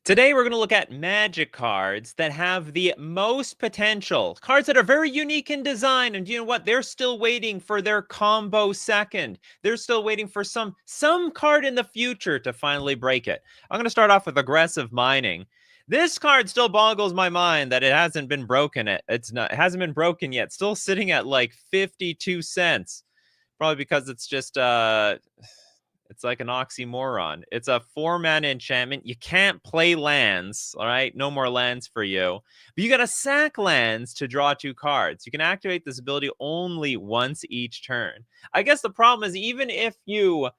Today, we're going to look at magic cards that have the most potential. Cards that are very unique in design. And you know what? They're still waiting for their combo second. They're still waiting for some card in the future to finally break it. I'm going to start off with aggressive mining. This card still boggles my mind that it hasn't been broken. It hasn't been broken yet. Still sitting at like 52 cents. Probably because it's just it's like an oxymoron. It's a 4-mana enchantment. You can't play lands, all right? No more lands for you. But you got to sack lands to draw 2 cards. You can activate this ability only once each turn. I guess the problem is even if you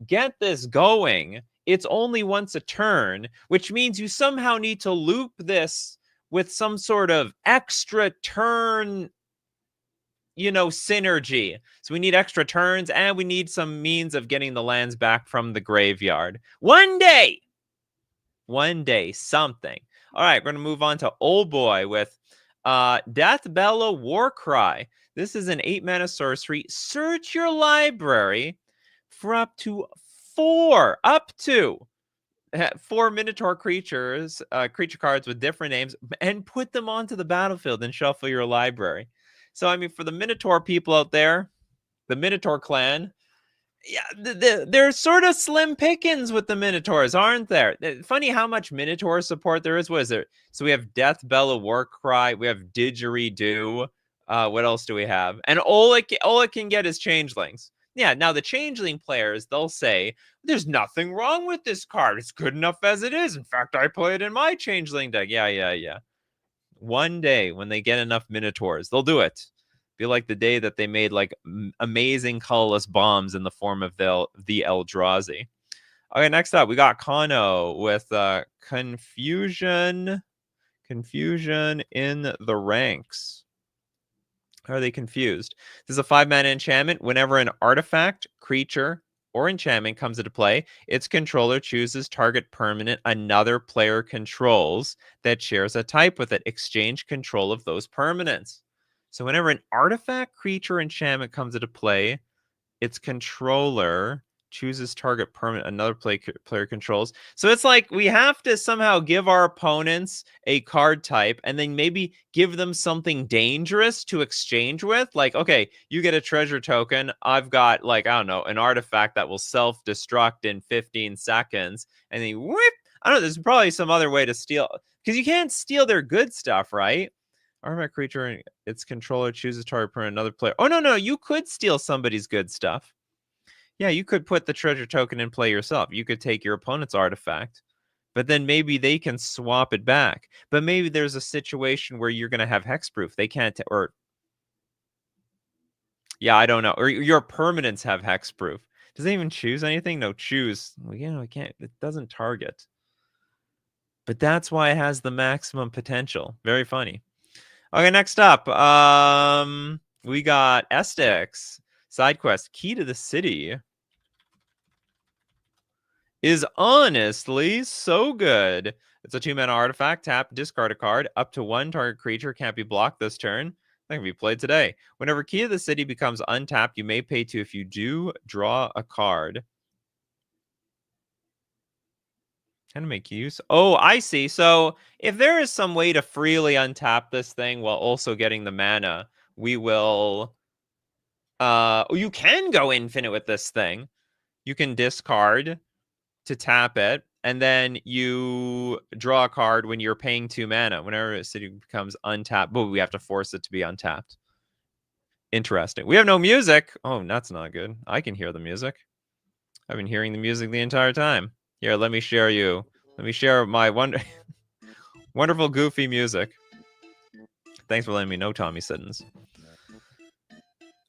get this going, it's only once a turn, which means you somehow need to loop this with some sort of extra turn synergy. So we need extra turns and we need some means of getting the lands back from the graveyard. One day, something. All right, we're going to move on to Old Boy with Deathbellow Warcry. This is an 8-mana sorcery. Search your library for up to 4 Minotaur creatures, creature cards with different names, and put them onto the battlefield and shuffle your library. So, I mean, for the Minotaur people out there, the Minotaur clan, yeah, they're sort of slim pickings with the Minotaurs, aren't there? Funny how much Minotaur support there is. What is there? So we have Deathbellow Warcry, we have Didgeridoo. What else do we have? And all it can get is Changelings. Yeah, now the Changeling players, they'll say, there's nothing wrong with this card. It's good enough as it is. In fact, I play it in my Changeling deck. Yeah. One day when they get enough Minotaurs, they'll do it. Be like the day that they made like amazing colorless bombs in the form of the Eldrazi. Okay, next up we got Kano with confusion in the ranks. How are they confused? This is a 5-mana enchantment. Whenever an artifact, creature, or enchantment comes into play, its controller chooses target permanent another player controls that shares a type with it. Exchange control of those permanents. So whenever an artifact, creature, enchantment comes into play, its controller chooses target permanent another player controls. So it's like we have to somehow give our opponents a card type and then maybe give them something dangerous to exchange with. Like, okay, you get a treasure token. I've got, like, I don't know, an artifact that will self-destruct in 15 seconds. And then whip. I don't know, there's probably some other way to steal. Because you can't steal their good stuff, right? Artifact creature and its controller chooses target permanent another player. Oh, no, you could steal somebody's good stuff. Yeah, you could put the treasure token in play yourself. You could take your opponent's artifact, but then maybe they can swap it back. But maybe there's a situation where you're going to have hexproof. They can't, yeah, I don't know. Or your permanents have hexproof. Does it even choose anything? No, choose. Well, it can't. It doesn't target. But that's why it has the maximum potential. Very funny. Okay, next up, we got Estix. Side quest, Key to the City. Is honestly so good. It's a 2-mana artifact. Tap, discard a card. Up to 1 target creature can't be blocked this turn. That can be played today. Whenever Key of the City becomes untapped, you may pay 2 if you do draw a card. How to make use? Oh, I see. So if there is some way to freely untap this thing while also getting the mana, we will... you can go infinite with this thing. You can discard to tap it, and then you draw a card when you're paying 2 mana. Whenever a city becomes untapped, but we have to force it to be untapped. Interesting. We have no music. Oh, that's not good. I can hear the music. I've been hearing the music the entire time. Here, let me share you. Let me share my wonderful, goofy music. Thanks for letting me know, Tommy Siddons.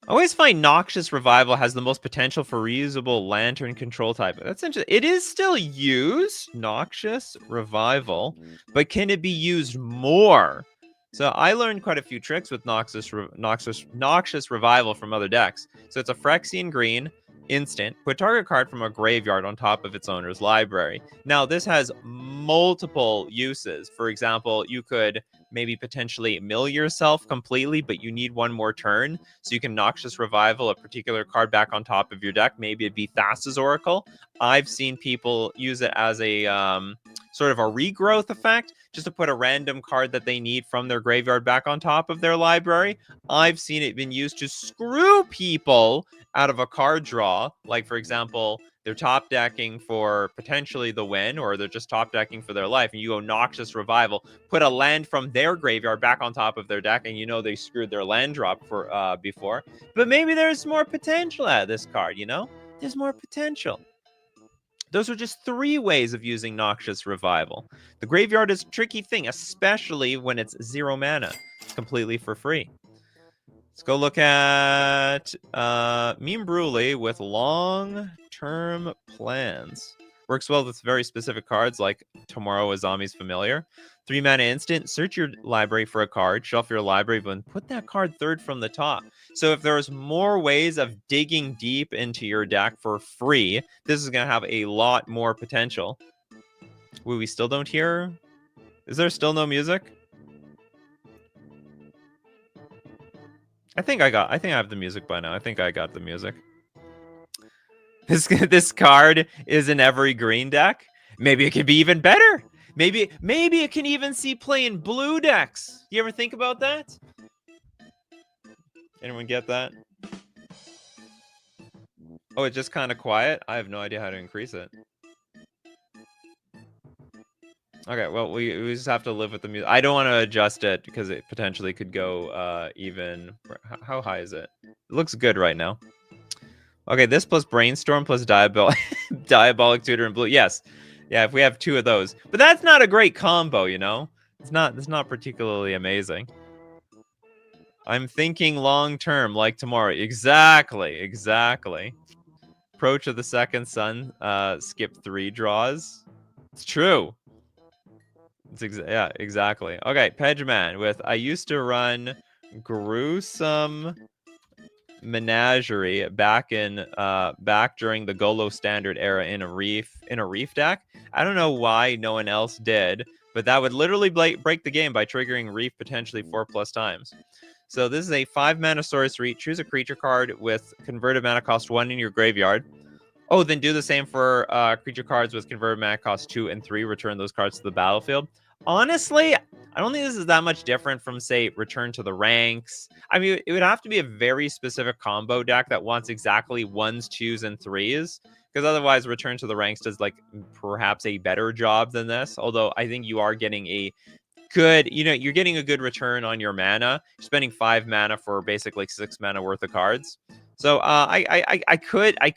I always find Noxious Revival has the most potential for reusable lantern control type. That's interesting. It is still used, Noxious Revival, but can it be used more? So I learned quite a few tricks with Noxious Revival from other decks. So it's a Phyrexian green, instant. Put target card from a graveyard on top of its owner's library. Now, this has multiple uses. For example, you could maybe potentially mill yourself completely, but you need 1 more turn. So you can Noxious Revival a particular card back on top of your deck. Maybe it'd be Thassa's Oracle. I've seen people use it as a sort of a regrowth effect, just to put a random card that they need from their graveyard back on top of their library. I've seen it been used to screw people out of a card draw. Like, for example, they're top decking for potentially the win, or they're just top decking for their life, and you go Noxious Revival, put a land from their graveyard back on top of their deck, and you know they screwed their land drop for before. But maybe there's more potential out of this card, you know? There's more potential. Those are just 3 ways of using Noxious Revival. The graveyard is a tricky thing, especially when it's 0 mana. It's completely for free. Let's go look at Meme Brule with long-term plans. Works well with very specific cards like Tomorrow a Zombie's Familiar. 3 mana instant, search your library for a card, shuffle your library, but put that card third from the top. So if there's more ways of digging deep into your deck for free, this is going to have a lot more potential. Wait, we still don't hear? Is there still no music? I think I have the music by now. I think I got the music. This card is in every green deck. Maybe it could be even better. Maybe it can even see play in blue decks. You ever think about that? Anyone get that? Oh, it's just kind of quiet? I have no idea how to increase it. Okay, well, we just have to live with the music. I don't want to adjust it because it potentially could go even... How high is it? It looks good right now. Okay, this plus Brainstorm plus Diabolic Tutor in blue. Yes. Yeah, if we have 2 of those. But that's not a great combo, you know? It's not particularly amazing. I'm thinking long term, like tomorrow. Exactly. Approach of the Second Sun, skip 3 draws. It's true. Yeah, exactly. Okay, Pedgeman with I used to run Gruesome Menagerie back during the Golo Standard era in a reef deck. I don't know why no one else did, but that would literally break the game by triggering Reef potentially 4+ times. So this is a 5 mana Source Reach. Choose a creature card with converted mana cost 1 in your graveyard. Oh, then do the same for creature cards with converted mana cost 2 and 3. Return those cards to the battlefield. Honestly, I don't think this is that much different from, say, Return to the Ranks. I mean, it would have to be a very specific combo deck that wants exactly 1s, 2s, and 3s. Because otherwise, Return to the Ranks does, like, perhaps a better job than this. Although, I think you are getting a good, you're getting a good return on your mana. You're spending 5 mana for basically 6 mana worth of cards. So I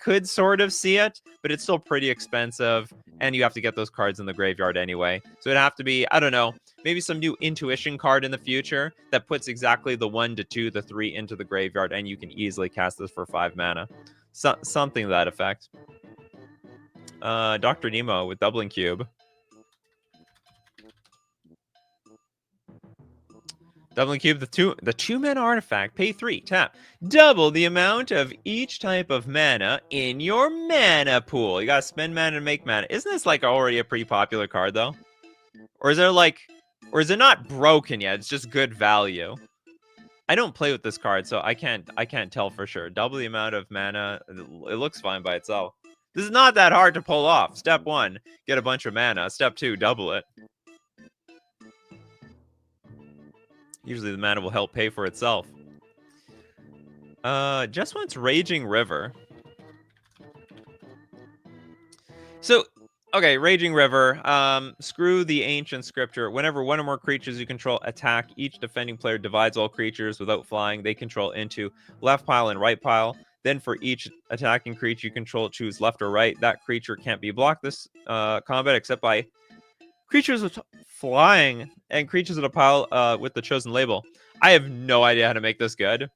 could sort of see it, but it's still pretty expensive, and you have to get those cards in the graveyard anyway. So it'd have to be, I don't know, maybe some new Intuition card in the future that puts exactly the 1, the 2, the 3 into the graveyard, and you can easily cast this for 5 mana. Something to that effect. Dr. Nemo with Doubling Cube. Doubling Cube, the 2 mana artifact, pay 3, tap. Double the amount of each type of mana in your mana pool. You gotta spend mana to make mana. Isn't this like already a pretty popular card though? Or is it not broken yet? It's just good value. I don't play with this card, so I can't tell for sure. Double the amount of mana, it looks fine by itself. This is not that hard to pull off. Step 1, get a bunch of mana. Step 2, double it. Usually the mana will help pay for itself. Just wants Raging River. So, okay, Raging River. Screw the Ancient Scripture. Whenever one or more creatures you control attack, each defending player divides all creatures without flying they control into left pile and right pile. Then for each attacking creature you control, choose left or right. That creature can't be blocked this combat except by creatures with flying and creatures in a pile with the chosen label. I have no idea how to make this good.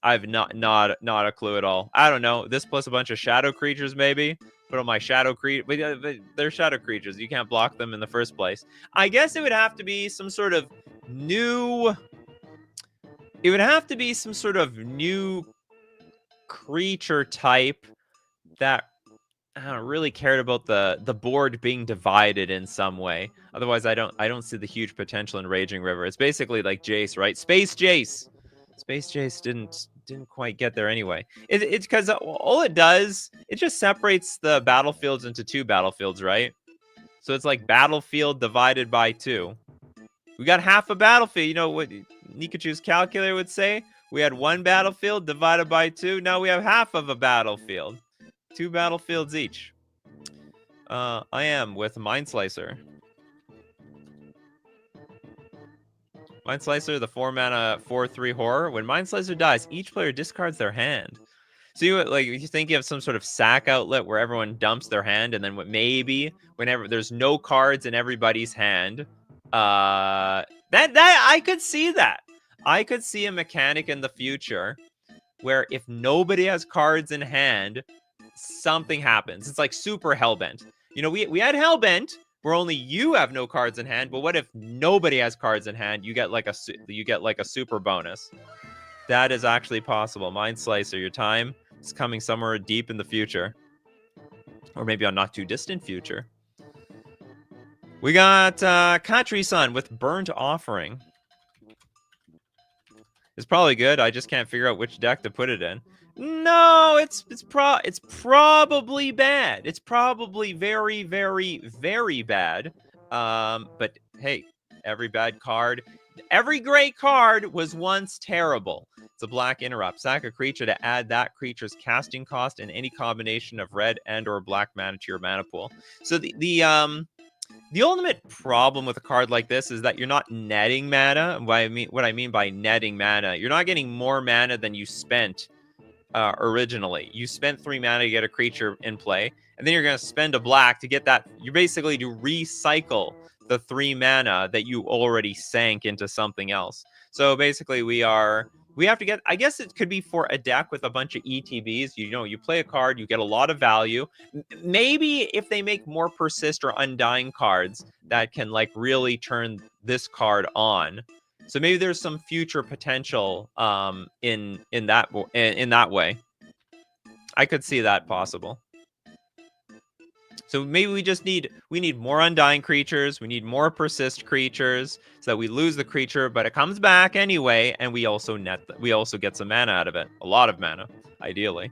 I have not a clue at all. I don't know. This plus a bunch of shadow creatures, maybe. Put on my shadow creature. But they're shadow creatures. You can't block them in the first place. I guess it would have to be some sort of new... It would have to be some sort of new creature type that I don't really cared about the board being divided in some way. Otherwise, I don't see the huge potential in Raging River. It's basically like Jace, right? Space Jace. Space Jace didn't quite get there anyway. It's because all it does, it just separates the battlefields into 2 battlefields, right? So it's like battlefield divided by 2. We got half a battlefield. You know what Nikachu's calculator would say? We had 1 battlefield divided by 2. Now we have half of a battlefield. 2 battlefields each. I am with Mind Slicer. Mind Slicer, the 4-mana 4/3 horror. When Mind Slicer dies, each player discards their hand. So you think you have some sort of sack outlet where everyone dumps their hand, and then maybe whenever there's no cards in everybody's hand, that I could see that. I could see a mechanic in the future where if nobody has cards in hand, something happens. It's like super Hellbent. You know, we had Hellbent where only you have no cards in hand, but what if nobody has cards in hand? You get like a super bonus. That is actually possible. Mind Slicer, your time is coming somewhere deep in the future. Or maybe a not too distant future. We got Katri-san with Burnt Offering. It's probably good. I just can't figure out which deck to put it in. No, it's probably bad. It's probably very, very, very bad. But hey, every bad card, every great card was once terrible. It's a black interrupt. Sack a creature to add that creature's casting cost and any combination of red and or black mana to your mana pool. So the ultimate problem with a card like this is that you're not netting mana. What I mean by netting mana, you're not getting more mana than you spent originally. You spent 3 mana to get a creature in play, and then you're going to spend a black to get that. You're basically to recycle the 3 mana that you already sank into something else. So basically we have to get, I guess it could be for a deck with a bunch of ETBs. You know, you play a card, you get a lot of value. Maybe if they make more Persist or Undying cards that can like really turn this card on. So maybe there's some future potential in that way. I could see that possible. So maybe we need more Undying creatures, we need more Persist creatures, so that we lose the creature, but it comes back anyway, and we also get some mana out of it. A lot of mana, ideally.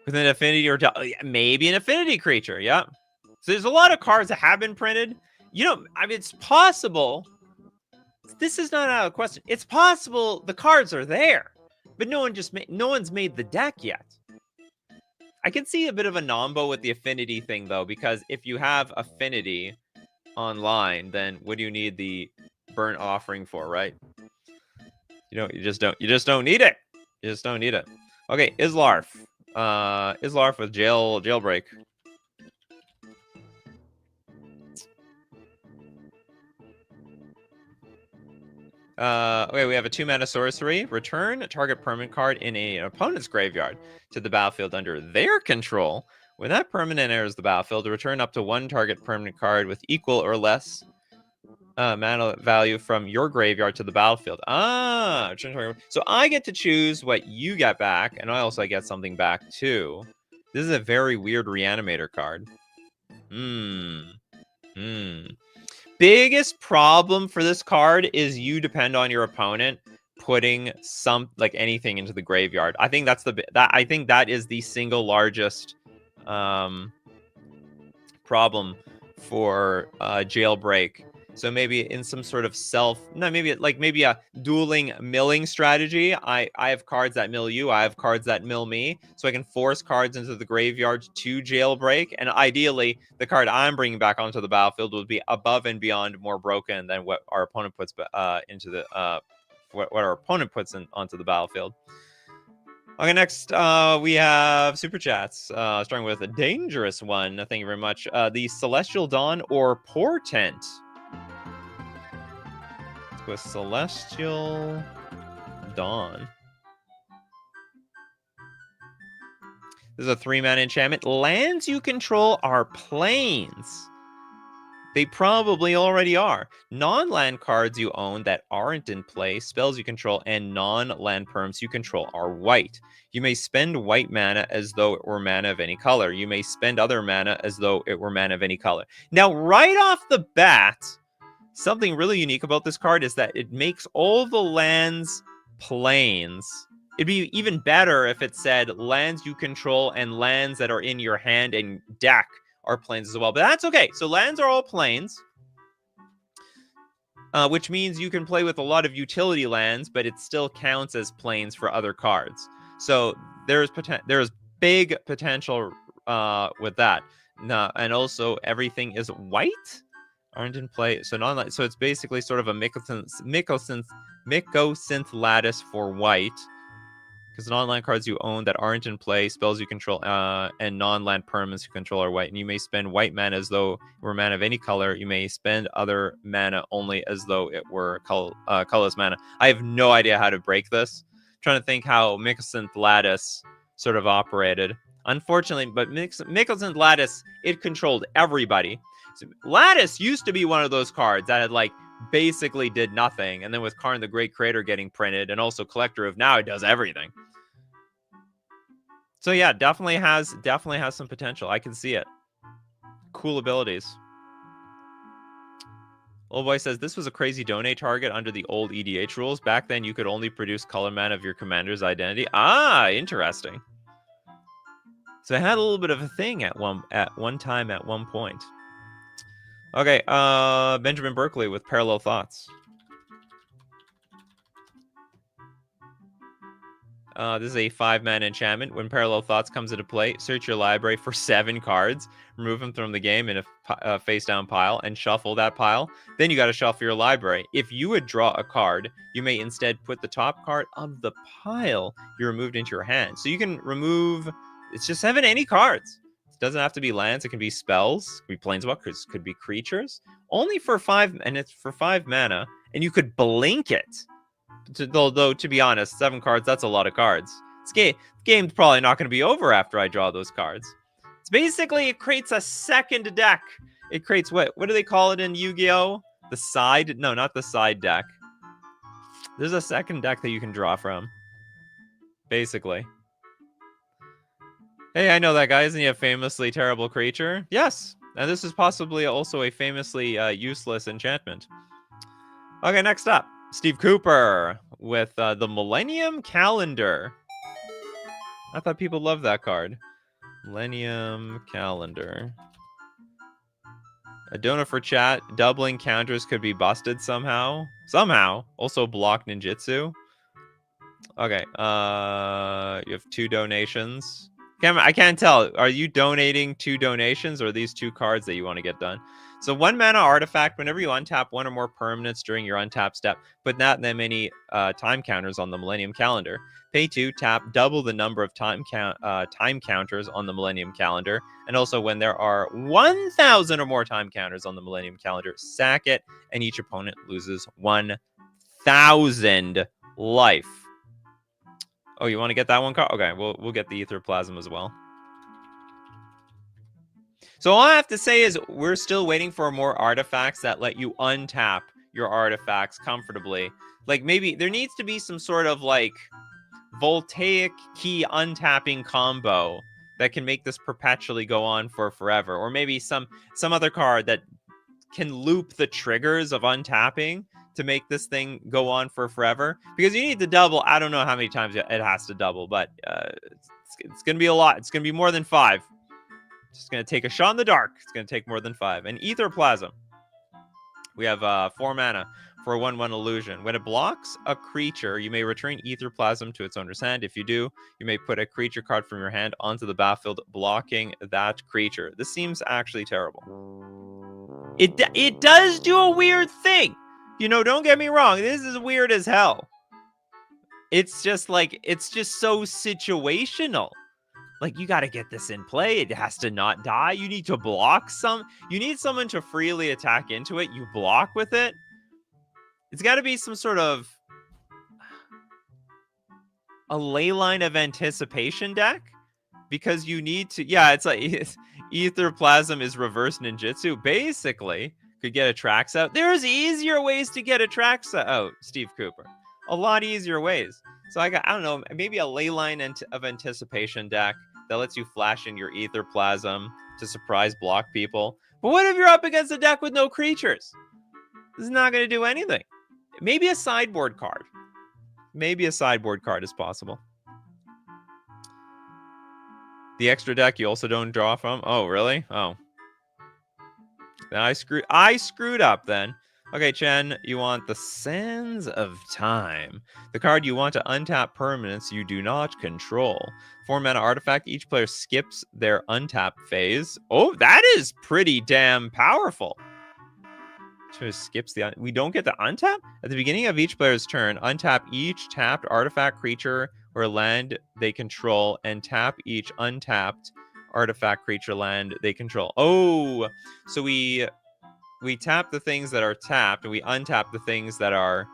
With an affinity or maybe an affinity creature, yeah. So there's a lot of cards that have been printed. You know, I mean, it's possible. This is not out of question. It's possible the cards are there, but no one's made the deck yet. I can see a bit of a nombo with the affinity thing though, because if you have affinity online, then what do you need the Burnt Offering for, right? You just don't need it. You just don't need it. Okay, Islarf. Islarf with jailbreak. Okay, we have a 2-mana sorcery. Return target permanent card in an opponent's graveyard to the battlefield under their control. When that permanent enters the battlefield, return up to 1 target permanent card with equal or less mana value from your graveyard to the battlefield. So I get to choose what you get back, and I also get something back too. This is a very weird Reanimator card. Biggest problem for this card is you depend on your opponent putting anything into the graveyard. I think that is the single largest problem for jailbreak. So maybe in some sort of maybe a dueling milling strategy. I have cards that mill you, I have cards that mill me, so I can force cards into the graveyard to jailbreak. And ideally, the card I'm bringing back onto the battlefield would be above and beyond more broken than what our opponent puts into the what our opponent puts onto the battlefield. Okay, next we have super chats. Starting with a dangerous one. Thank you very much. The Celestial Dawn or Portent. With Celestial Dawn. This is a 3-mana enchantment. Lands you control are plains. They probably already are. Non-land cards you own that aren't in play, spells you control, and non-land perms you control are white. You may spend white mana as though it were mana of any color. You may spend other mana as though it were mana of any color. Now, right off the bat, something really unique about this card is that it makes all the lands plains. It'd be even better if it said lands you control and lands that are in your hand and deck are plains as well. But that's okay. So lands are all plains. Which means you can play with a lot of utility lands, but it still counts as plains for other cards. So there's big potential with that. And also everything is white. Aren't in play. So it's basically sort of a Mycosynth lattice for white. Because non-land cards you own that aren't in play, spells you control, and non-land permanents you control are white. And you may spend white mana as though it were mana of any color. You may spend other mana only as though it were colorless mana. I have no idea how to break this. I'm trying to think how Mycosynth Lattice sort of operated. Unfortunately, but Mycosynth Lattice, it controlled everybody. So Lattice used to be one of those cards that had like basically did nothing, and then with Karn the Great Creator getting printed, and also Collector of now it does everything. So yeah, definitely has some potential. I can see it. Cool abilities. Old Boy says this was a crazy donate target under the old EDH rules. Back then you could only produce color mana of your commander's identity. Ah, interesting. So it had a little bit of a thing at one time at one point. Okay, Benjamin Berkeley with Parallel Thoughts. This is a 5-mana enchantment. When Parallel Thoughts comes into play, search your library for 7 cards, remove them from the game in a face-down pile, and shuffle that pile. Then you got to shuffle your library. If you would draw a card, you may instead put the top card of the pile you removed into your hand. So you can remove, it's just 7 any cards. It doesn't have to be lands. It can be spells, could be planeswalkers, could be creatures. Only for 5, and it's for 5 mana, and you could blink it. Though, to be honest, 7 cards, that's a lot of cards. This game's probably not going to be over after I draw those cards. It's basically, it creates a second deck. It creates, what do they call it in Yu-Gi-Oh? The side? No, not the side deck. There's a second deck that you can draw from. Basically. Hey, I know that guy. Isn't he a famously terrible creature? Yes. And this is possibly also a famously useless enchantment. Okay, next up. Steve Cooper with the Millennium Calendar. I thought people loved that card. Millennium Calendar. A donor for chat. Doubling counters could be busted somehow. Also block ninjutsu. Okay. You have 2 donations. I can't tell. Are you donating 2 donations, or are these 2 cards that you want to get done? So 1 mana artifact, whenever you untap 1 or more permanents during your untap step, but not that many time counters on the Millennium Calendar. Pay 2, tap double the number of time counters on the Millennium Calendar. And also when there are 1,000 or more time counters on the Millennium Calendar, sack it, and each opponent loses 1,000 life. Oh, you want to get that one card? Okay, we'll get the Ether Plasm as well. So all I have to say is we're still waiting for more artifacts that let you untap your artifacts comfortably. Like maybe there needs to be some sort of like voltaic key untapping combo that can make this perpetually go on for forever. Or maybe some other card that can loop the triggers of untapping to make this thing go on for forever. Because you need to double. I don't know how many times it has to double, but it's going to be a lot. It's going to be more than 5. Just going to take a shot in the dark. It's going to take more than 5. And Ether Plasm. We have 4 mana for a 1/1 illusion. When it blocks a creature, you may return Ether Plasm to its owner's hand. If you do, you may put a creature card from your hand onto the battlefield, blocking that creature. This seems actually terrible. It does do a weird thing. You know, don't get me wrong. This is weird as hell. It's just like, it's just so situational. Like, you got to get this in play. It has to not die. You need to block you need someone to freely attack into it. You block with it. It's got to be some sort of a Leyline of Anticipation deck, because you need to, yeah, it's like Ether Plasm is reverse ninjutsu. Basically, could get a Trax out. There's easier ways to get a Trax out, Steve Cooper. A lot easier ways. So I don't know, maybe a Leyline of Anticipation deck that lets you flash in your Ether Plasm to surprise block people. But what if you're up against a deck with no creatures? This is not going to do anything. Maybe a sideboard card. Maybe a sideboard card is possible. The extra deck you also don't draw from? Oh, really? Oh. Then I screwed up then. Okay, Chen, you want the Sands of Time. The card you want to untap permanents you do not control. 4-mana artifact. Each player skips their untap phase. Oh, that is pretty damn powerful. So it skips the... We don't get to untap? At the beginning of each player's turn, untap each tapped artifact, creature, or land they control, and tap each untapped artifact, creature, land they control. Oh, so we tap the things that are tapped, and we untap the things that are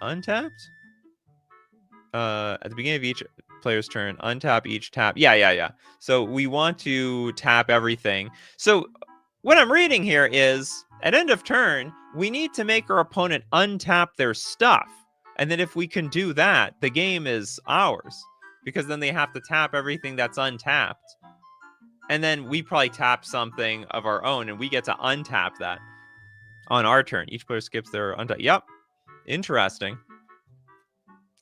untapped? At the beginning of each player's turn, untap each tap. Yeah. So we want to tap everything. So what I'm reading here is, at end of turn, we need to make our opponent untap their stuff. And then if we can do that, the game is ours. Because then they have to tap everything that's untapped. And then we probably tap something of our own, and we get to untap that on our turn. Each player skips their untap. Yep. Interesting.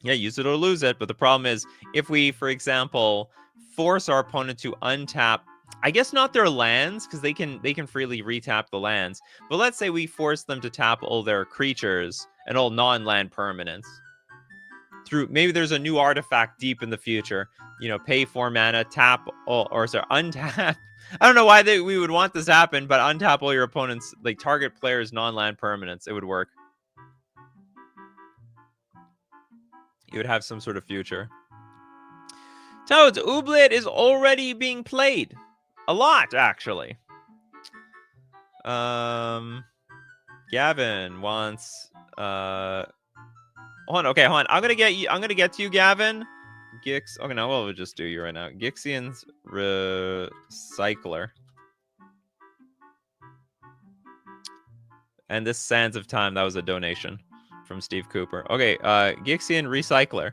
Yeah, use it or lose it. But the problem is, if we, for example, force our opponent to untap, I guess not their lands, because they can freely retap the lands. But let's say we force them to tap all their creatures and all non-land permanents. Through maybe there's a new artifact deep in the future. You know, pay 4 mana, tap all, or sorry, untap. I don't know why we would want this to happen, but untap all your opponents, like target players' non-land permanents. It would work. You would have some sort of future. Toads, Ooblet is already being played. A lot, actually. Gavin wants hold on, okay, hold on. I'm gonna get to you, Gavin. Gix. Okay, no, we'll just do you right now. Gixian's Recycler. And this Sands of Time, that was a donation from Steve Cooper. Okay, Gixian Recycler.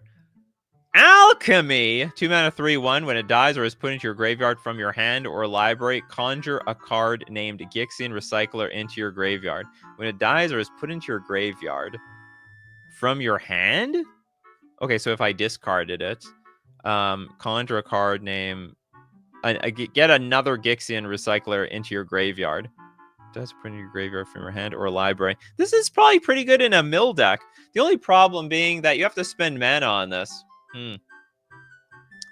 Alchemy! 2 mana, 3/1. When it dies or is put into your graveyard from your hand or library, conjure a card named Gixian Recycler into your graveyard. When it dies or is put into your graveyard from your hand? Okay, so if I discarded it, conjure a card name... get another Gixian Recycler into your graveyard. Does put in your graveyard from your hand or library. This is probably pretty good in a mill deck. The only problem being that you have to spend mana on this.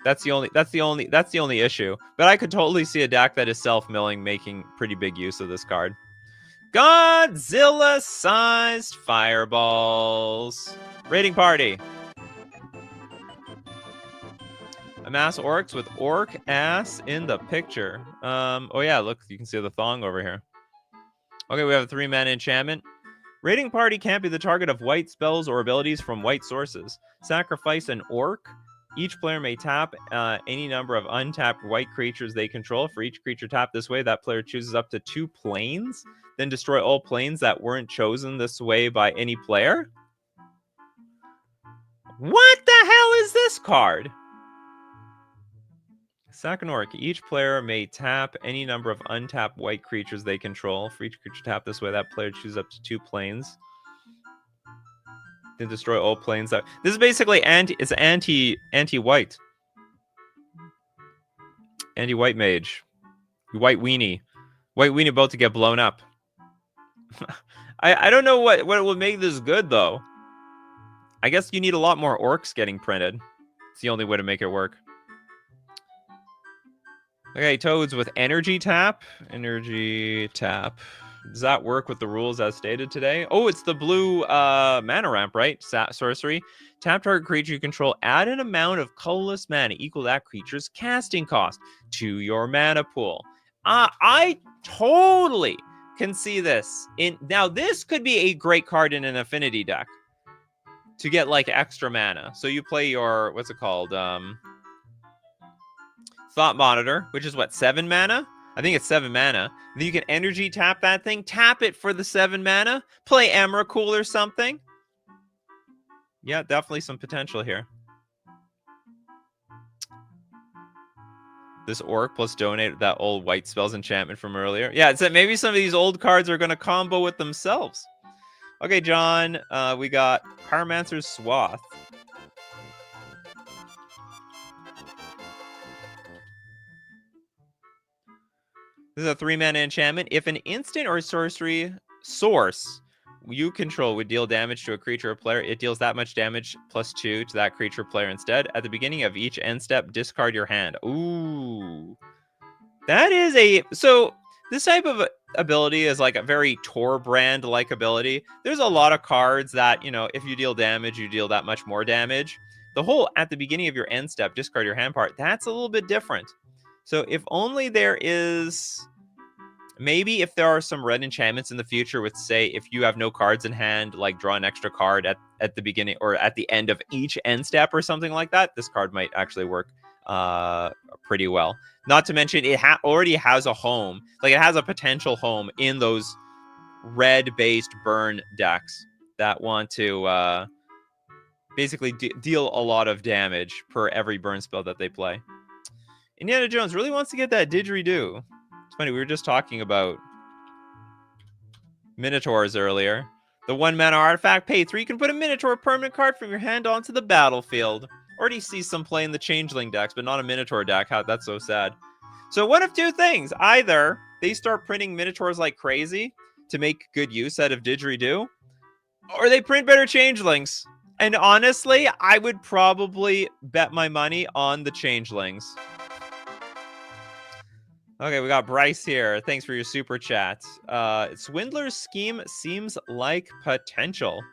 That's the only issue. But I could totally see a deck that is self-milling making pretty big use of this card. Godzilla-sized fireballs. Raiding party. Amass orcs with orc ass in the picture. Oh yeah, look, you can see the thong over here. Okay, we have a 3-mana enchantment. Raiding party can't be the target of white spells or abilities from white sources. Sacrifice an orc. Each player may tap any number of untapped white creatures they control. For each creature tapped this way, that player chooses up to 2 planes. Then destroy all planes that weren't chosen this way by any player. What the hell is this card? Sack an orc. Each player may tap any number of untapped white creatures they control. For each creature tapped this way, that player chooses up to 2 planes. Then destroy all planes that... This is basically anti-white. Anti-white mage. White weenie. White weenie about to get blown up. I don't know what would make this good, though. I guess you need a lot more orcs getting printed. It's the only way to make it work. Okay, Toads with energy tap. Energy tap. Does that work with the rules as stated today? Oh, it's the blue mana ramp, right? Sorcery. Tap target creature you control. Add an amount of colorless mana equal to that creature's casting cost to your mana pool. I totally can see this. Now, this could be a great card in an affinity deck to get, like, extra mana. So you play your... What's it called? Thought Monitor, which is what, 7 mana? I think it's 7 mana. Then you can energy tap that thing, tap it for the 7 mana, play Emrakul or something. Yeah, definitely some potential here. This orc plus donate that old white spells enchantment from earlier. Yeah, it's that maybe some of these old cards are going to combo with themselves. Okay, John, we got Pyromancer's Swath. This is a 3-mana enchantment. If an instant or sorcery source you control would deal damage to a creature or player, it deals that much damage +2 to that creature or player instead. At the beginning of each end step, discard your hand. Ooh. That is a... So, this type of ability is like a very Tor brand-like ability. There's a lot of cards that, you know, if you deal damage, you deal that much more damage. The whole, at the beginning of your end step, discard your hand part, that's a little bit different. So if only there is... Maybe if there are some red enchantments in the future with, say, if you have no cards in hand, like draw an extra card at the beginning or at the end of each end step or something like that, this card might actually work pretty well. Not to mention, it already has a home. Like, it has a potential home in those red-based burn decks that want to basically deal a lot of damage per every burn spell that they play. Indiana Jones really wants to get that didgeridoo. It's funny, we were just talking about Minotaurs earlier. The 1-mana artifact, pay 3, you can put a Minotaur permanent card from your hand onto the battlefield. Already see some play in the Changeling decks, but not a Minotaur deck. That's so sad. So one of two things. Either they start printing Minotaurs like crazy to make good use out of didgeridoo, or they print better Changelings. And honestly, I would probably bet my money on the Changelings. Okay, we got Bryce here. Thanks for your super chat. Swindler's scheme seems like potential.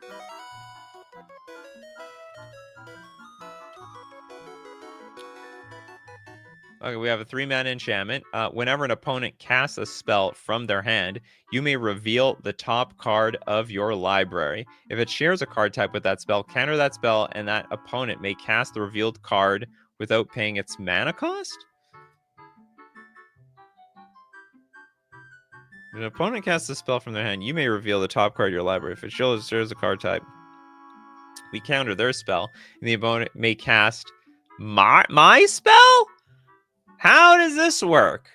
Okay, we have a 3-mana enchantment. Whenever an opponent casts a spell from their hand, you may reveal the top card of your library. If it shares a card type with that spell, counter that spell, and that opponent may cast the revealed card without paying its mana cost? If an opponent casts a spell from their hand, you may reveal the top card of your library. If it shares a card type, we counter their spell, and the opponent may cast my spell? How does this work?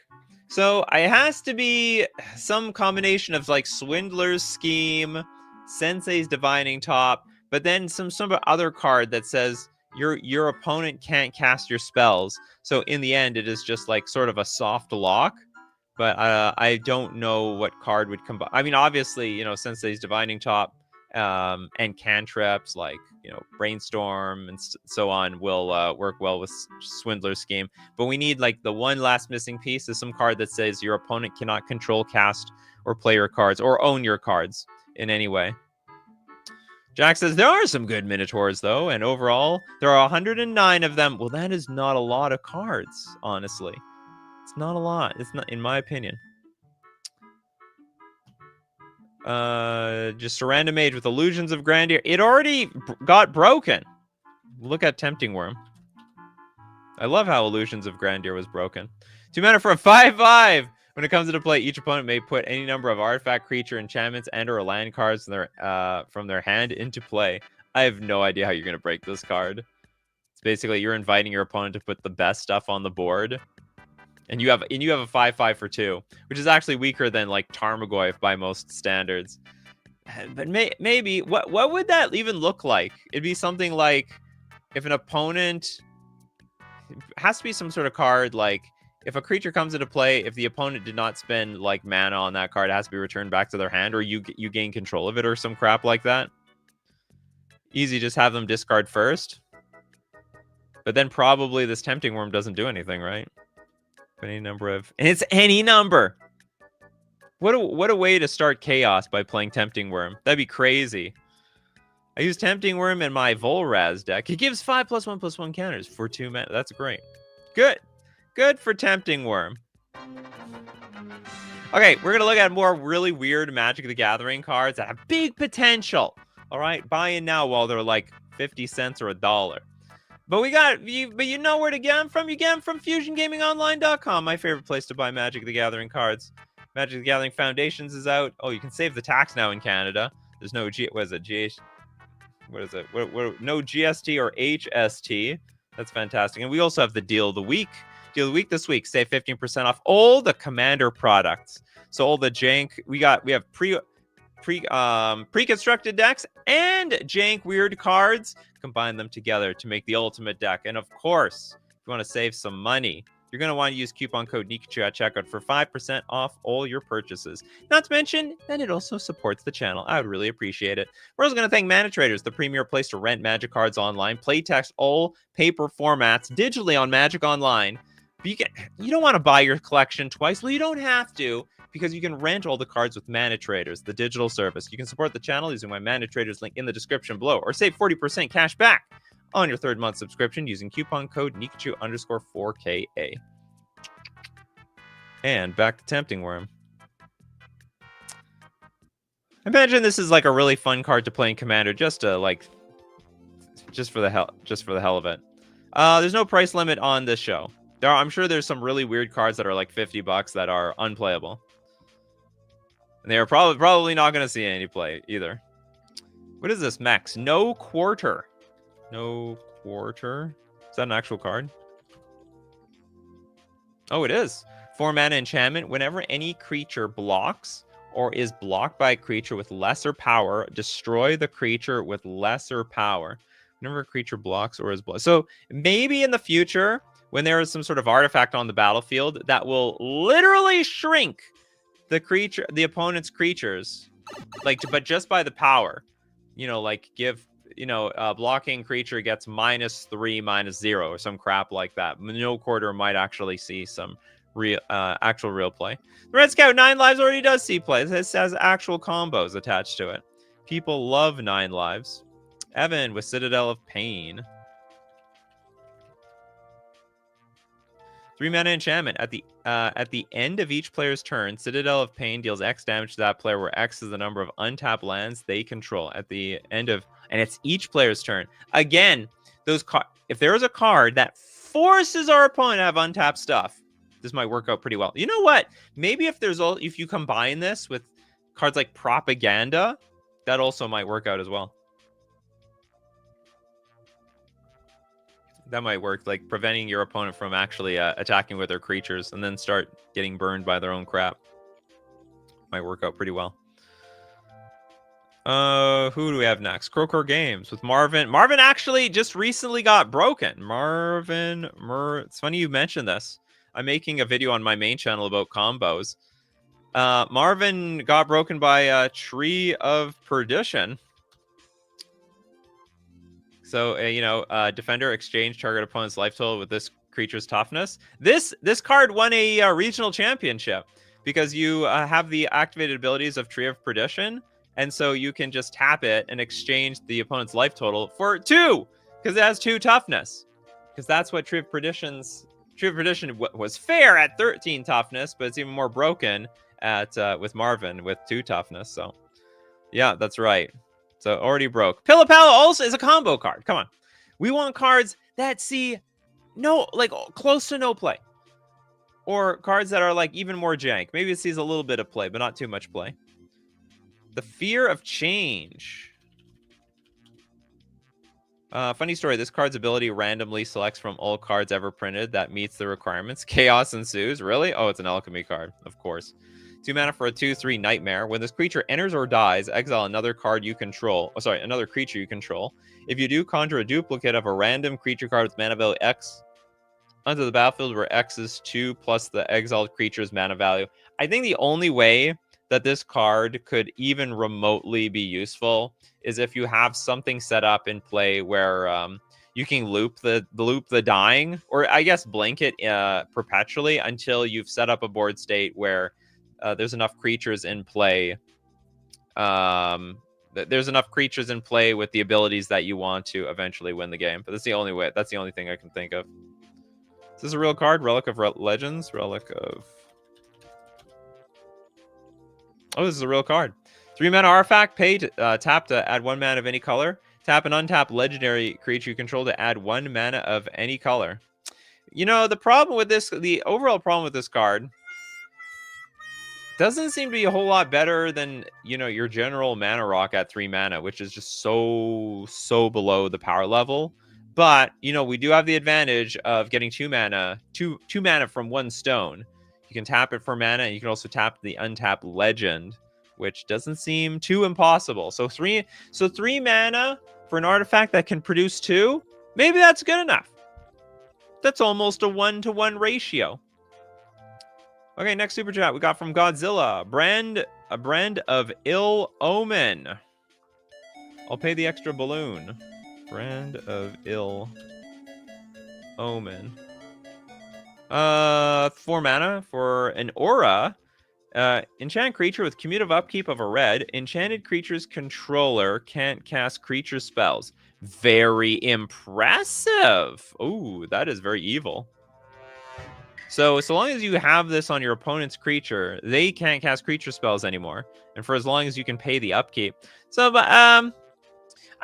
So it has to be some combination of like Swindler's Scheme, Sensei's Divining Top, but then some other card that says your opponent can't cast your spells. So in the end, it is just like sort of a soft lock. But I don't know what card would combine. I mean, obviously, you know, Sensei's Divining Top and cantrips like, you know, Brainstorm and so on will work well with Swindler's Scheme. But we need like the one last missing piece is some card that says your opponent cannot control, cast, or play your cards or own your cards in any way. Jack says there are some good Minotaurs though, and overall there are 109 of them. Well, that is not a lot of cards, honestly. It's not a lot. It's not, in my opinion. Just a random mage with Illusions of Grandeur. It already got broken. Look at Tempting Worm. I love how Illusions of Grandeur was broken. 2 mana for a 5/5. When it comes into play, each opponent may put any number of artifact, creature, enchantments, and/or land cards from their hand into play. I have no idea how you're going to break this card. It's basically you're inviting your opponent to put the best stuff on the board. And you have a 5/5 for 2, which is actually weaker than like Tarmogoyf by most standards. But maybe what would that even look like? It'd be something like if an opponent, it has to be some sort of card like if a creature comes into play, if the opponent did not spend like mana on that card, it has to be returned back to their hand, or you gain control of it, or some crap like that. Easy, just have them discard first. But then probably this Tempting Worm doesn't do anything, right? Any number of, and it's any number. What a way to start chaos by playing Tempting Worm. That'd be crazy. I use Tempting Worm in my Volraz deck. It gives 5+1/+1 counters for 2 mana. That's great. Good for Tempting Worm. Okay, we're gonna look at more really weird Magic the Gathering cards that have big potential. All right, buy in now while they're like 50 cents or $1. But you know where to get them from? You get them from FusionGamingOnline.com, my favorite place to buy Magic the Gathering cards. Magic the Gathering Foundations is out. Oh, you can save the tax now in Canada. There's no no GST or HST. That's fantastic. And we also have the Deal of the Week. Deal of the Week this week. Save 15% off all the Commander products. So all the jank we have pre-constructed decks and jank weird cards. Combine them together to make the ultimate deck. And of course, if you want to save some money, you're going to want to use coupon code Nikachu at checkout for 5% off all your purchases. Not to mention that it also supports the channel. I would really appreciate it. We're also going to thank Mana Traders, the premier place to rent Magic cards online, playtext all paper formats digitally on Magic Online. But you don't want to buy your collection twice. Well, you don't have to, because you can rent all the cards with Mana Traders, the digital service. You can support the channel using my Mana Traders link in the description below, or save 40% cash back on your 3rd month subscription using coupon code Nikachu_4KA. And back to Tempting Worm. I imagine this is like a really fun card to play in Commander, just for the hell of it. There's no price limit on this show. I'm sure there's some really weird cards that are like $50 that are unplayable. And they are probably not going to see any play either. What is this, Max? No Quarter. No Quarter. Is that an actual card? Oh, it is. 4 mana enchantment. Whenever any creature blocks or is blocked by a creature with lesser power, destroy the creature with lesser power. Whenever a creature blocks or is blocked. So maybe in the future, when there is some sort of artifact on the battlefield that will literally shrink the opponent's creatures, but just by the power, give, blocking creature gets -3, -0, or some crap like that. No Quarter might actually see some actual real play. The Red Scout 9 lives already does see play. This has actual combos attached to it. People love 9 lives. Evan with Citadel of Pain. 3 mana enchantment. At the end of each player's turn, Citadel of Pain deals X damage to that player, where X is the number of untapped lands they control. At the end of, and it's each player's turn. Again, if there is a card that forces our opponent to have untapped stuff, this might work out pretty well. You know what? Maybe if you combine this with cards like Propaganda, that also might work out as well. That might work, like preventing your opponent from actually attacking with their creatures and then start getting burned by their own crap. Might work out pretty well. Who do we have next? Crowcore Games with Marvin. Marvin actually just recently got broken. It's funny you mentioned this. I'm making a video on my main channel about combos. Marvin got broken by a Tree of Perdition. So, defender exchange target opponent's life total with this creature's toughness. This card won a regional championship because you have the activated abilities of Tree of Perdition, and so you can just tap it and exchange the opponent's life total for 2, because it has 2 toughness. Because that's what Tree of Perdition was fair at 13 toughness, but it's even more broken with Marvin with 2 toughness. So, yeah, that's right. So already broke. Pilla-Palla also is a combo card. Come on. We want cards that see close to no play. Or cards that are even more jank. Maybe it sees a little bit of play, but not too much play. The Fear of Change. Funny story. This card's ability randomly selects from all cards ever printed that meets the requirements. Chaos ensues. Really? Oh, it's an alchemy card. Of course. 2 mana for a 2/3 Nightmare. When this creature enters or dies, exile another card you control. Another creature you control. If you do, conjure a duplicate of a random creature card with mana value X onto the battlefield, where X is 2 plus the exiled creature's mana value. I think the only way that this card could even remotely be useful is if you have something set up in play where you can loop the dying, or I guess blink it perpetually until you've set up a board state where there's enough creatures in play. There's enough creatures in play with the abilities that you want to eventually win the game. But that's the only way. That's the only thing I can think of. Is this a real card? Relic of Legends? Relic of... Oh, this is a real card. 3 mana artifact. Pay to tap to add 1 mana of any color. Tap an untapped legendary creature you control to add 1 mana of any color. The problem with this, the overall problem with this card, doesn't seem to be a whole lot better than, your general mana rock at 3 mana, which is just so below the power level. But, we do have the advantage of getting 2 mana from 1 stone. You can tap it for mana, and you can also tap the untapped legend, which doesn't seem too impossible. So 3 mana for an artifact that can produce 2, maybe that's good enough. That's almost a 1-to-1 ratio. Okay, next super chat we got from Godzilla. A brand of ill omen. I'll pay the extra balloon. Brand of ill omen. 4 mana for an aura. Enchant creature with cumulative upkeep of a red. Enchanted creature's controller can't cast creature spells. Very impressive. Ooh, that is very evil. So long as you have this on your opponent's creature, they can't cast creature spells anymore. And for as long as you can pay the upkeep. So, but I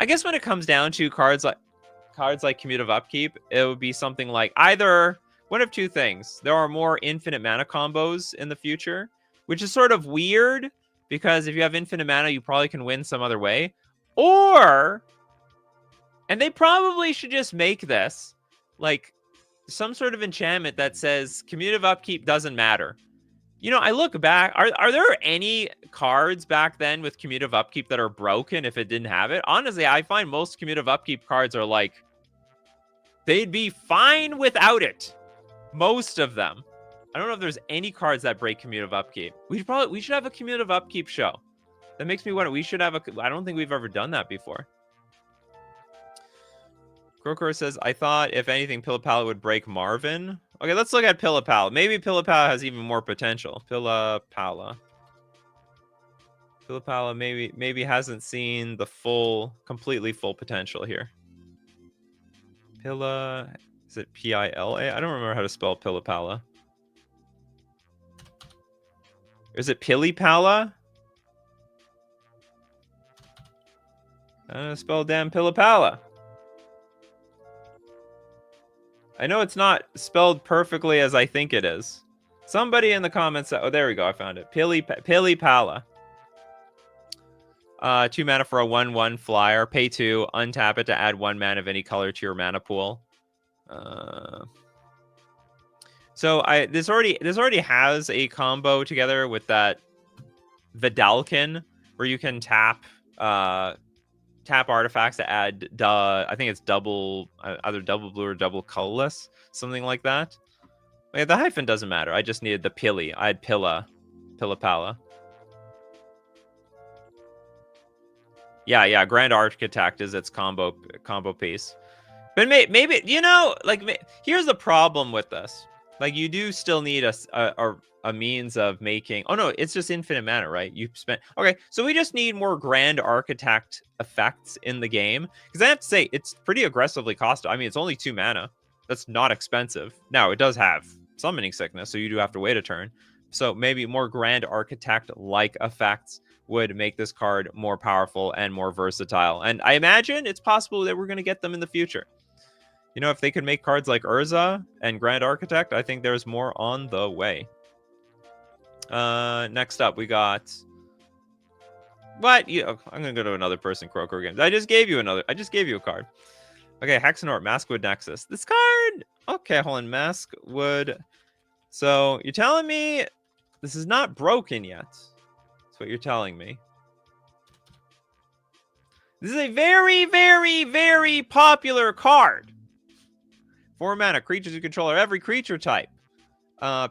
guess when it comes down to cards like cumulative upkeep, it would be something like either one of two things. There are more infinite mana combos in the future, which is sort of weird because if you have infinite mana, you probably can win some other way. Or, and they probably should just make this like some sort of enchantment that says cumulative upkeep doesn't matter. You know, I look back, are there any cards back then with cumulative upkeep that are broken if it didn't have it? Honestly, I find most cumulative upkeep cards are like, they'd be fine without it. Most of them. I don't know if there's any cards that break cumulative upkeep. We should have a cumulative upkeep show. That makes me wonder, I don't think we've ever done that before. Krokor says, I thought, if anything, Pillipala would break Marvin. Okay, let's look at Pillipala. Maybe Pillipala has even more potential. Pillipala maybe hasn't seen the completely full potential here. Is it Pila? I don't remember how to spell Pillipala. Is it Pillipala? I don't know how to spell damn Pillipala. I know it's not spelled perfectly as I think it is. Somebody in the comments... Oh, there we go. I found it. Pillipala. 2 mana for a 1/1 flyer. Pay 2. Untap it to add 1 mana of any color to your mana pool. So this already has a combo together with that Vidalkin, where you can tap artifacts to add I think it's double, either double blue or double colorless, something like that. Yeah, the hyphen doesn't matter. I just needed the Pili. I had Pillipala. Yeah, Grand Architect is its combo piece. But maybe, you know, like, here's the problem with this. Like, you do still need a means of making... Oh, no, it's just infinite mana, right? Okay, so we just need more Grand Architect effects in the game. Because I have to say, it's pretty aggressively costed. I mean, it's only 2 mana. That's not expensive. Now, it does have Summoning Sickness, so you do have to wait a turn. So maybe more Grand Architect-like effects would make this card more powerful and more versatile. And I imagine it's possible that we're going to get them in the future. You know, if they could make cards like Urza and Grand Architect, I think there's more on the way. Next up, we got... What? I'm going to go to another person, Croker Games. I just gave you a card. Okay, Hexenort, Maskwood Nexus. This card... Okay, hold on, Maskwood. So, you're telling me this is not broken yet. That's what you're telling me. This is a very, very, very popular card. 4 mana, creatures you control are every creature type.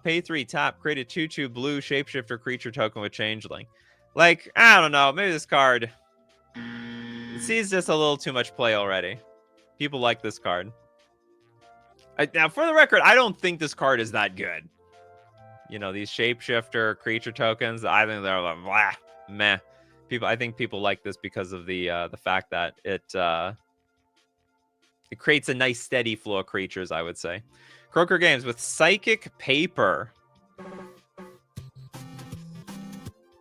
Pay 3, tap, create a 2/2 blue shapeshifter creature token with changeling. Like, I don't know, maybe this card... It sees just a little too much play already. People like this card. Now, for the record, I don't think this card is that good. You know, these shapeshifter creature tokens, I think they're like, blah, meh. I think people like this because of the fact that it creates a nice steady flow of creatures, I would say. Croker Games with Psychic Paper.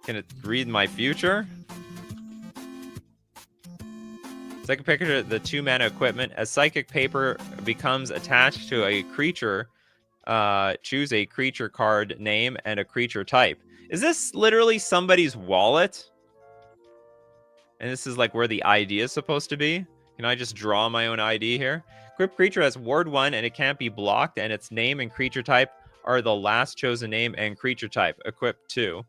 Can it read my future? Psychic Paper, the 2 mana equipment. As Psychic Paper becomes attached to a creature, choose a creature card name and a creature type. Is this literally somebody's wallet? And this is like where the ID is supposed to be? Can I just draw my own ID here? Equipped creature has ward 1 and it can't be blocked, and its name and creature type are the last chosen name and creature type. Equipped 2.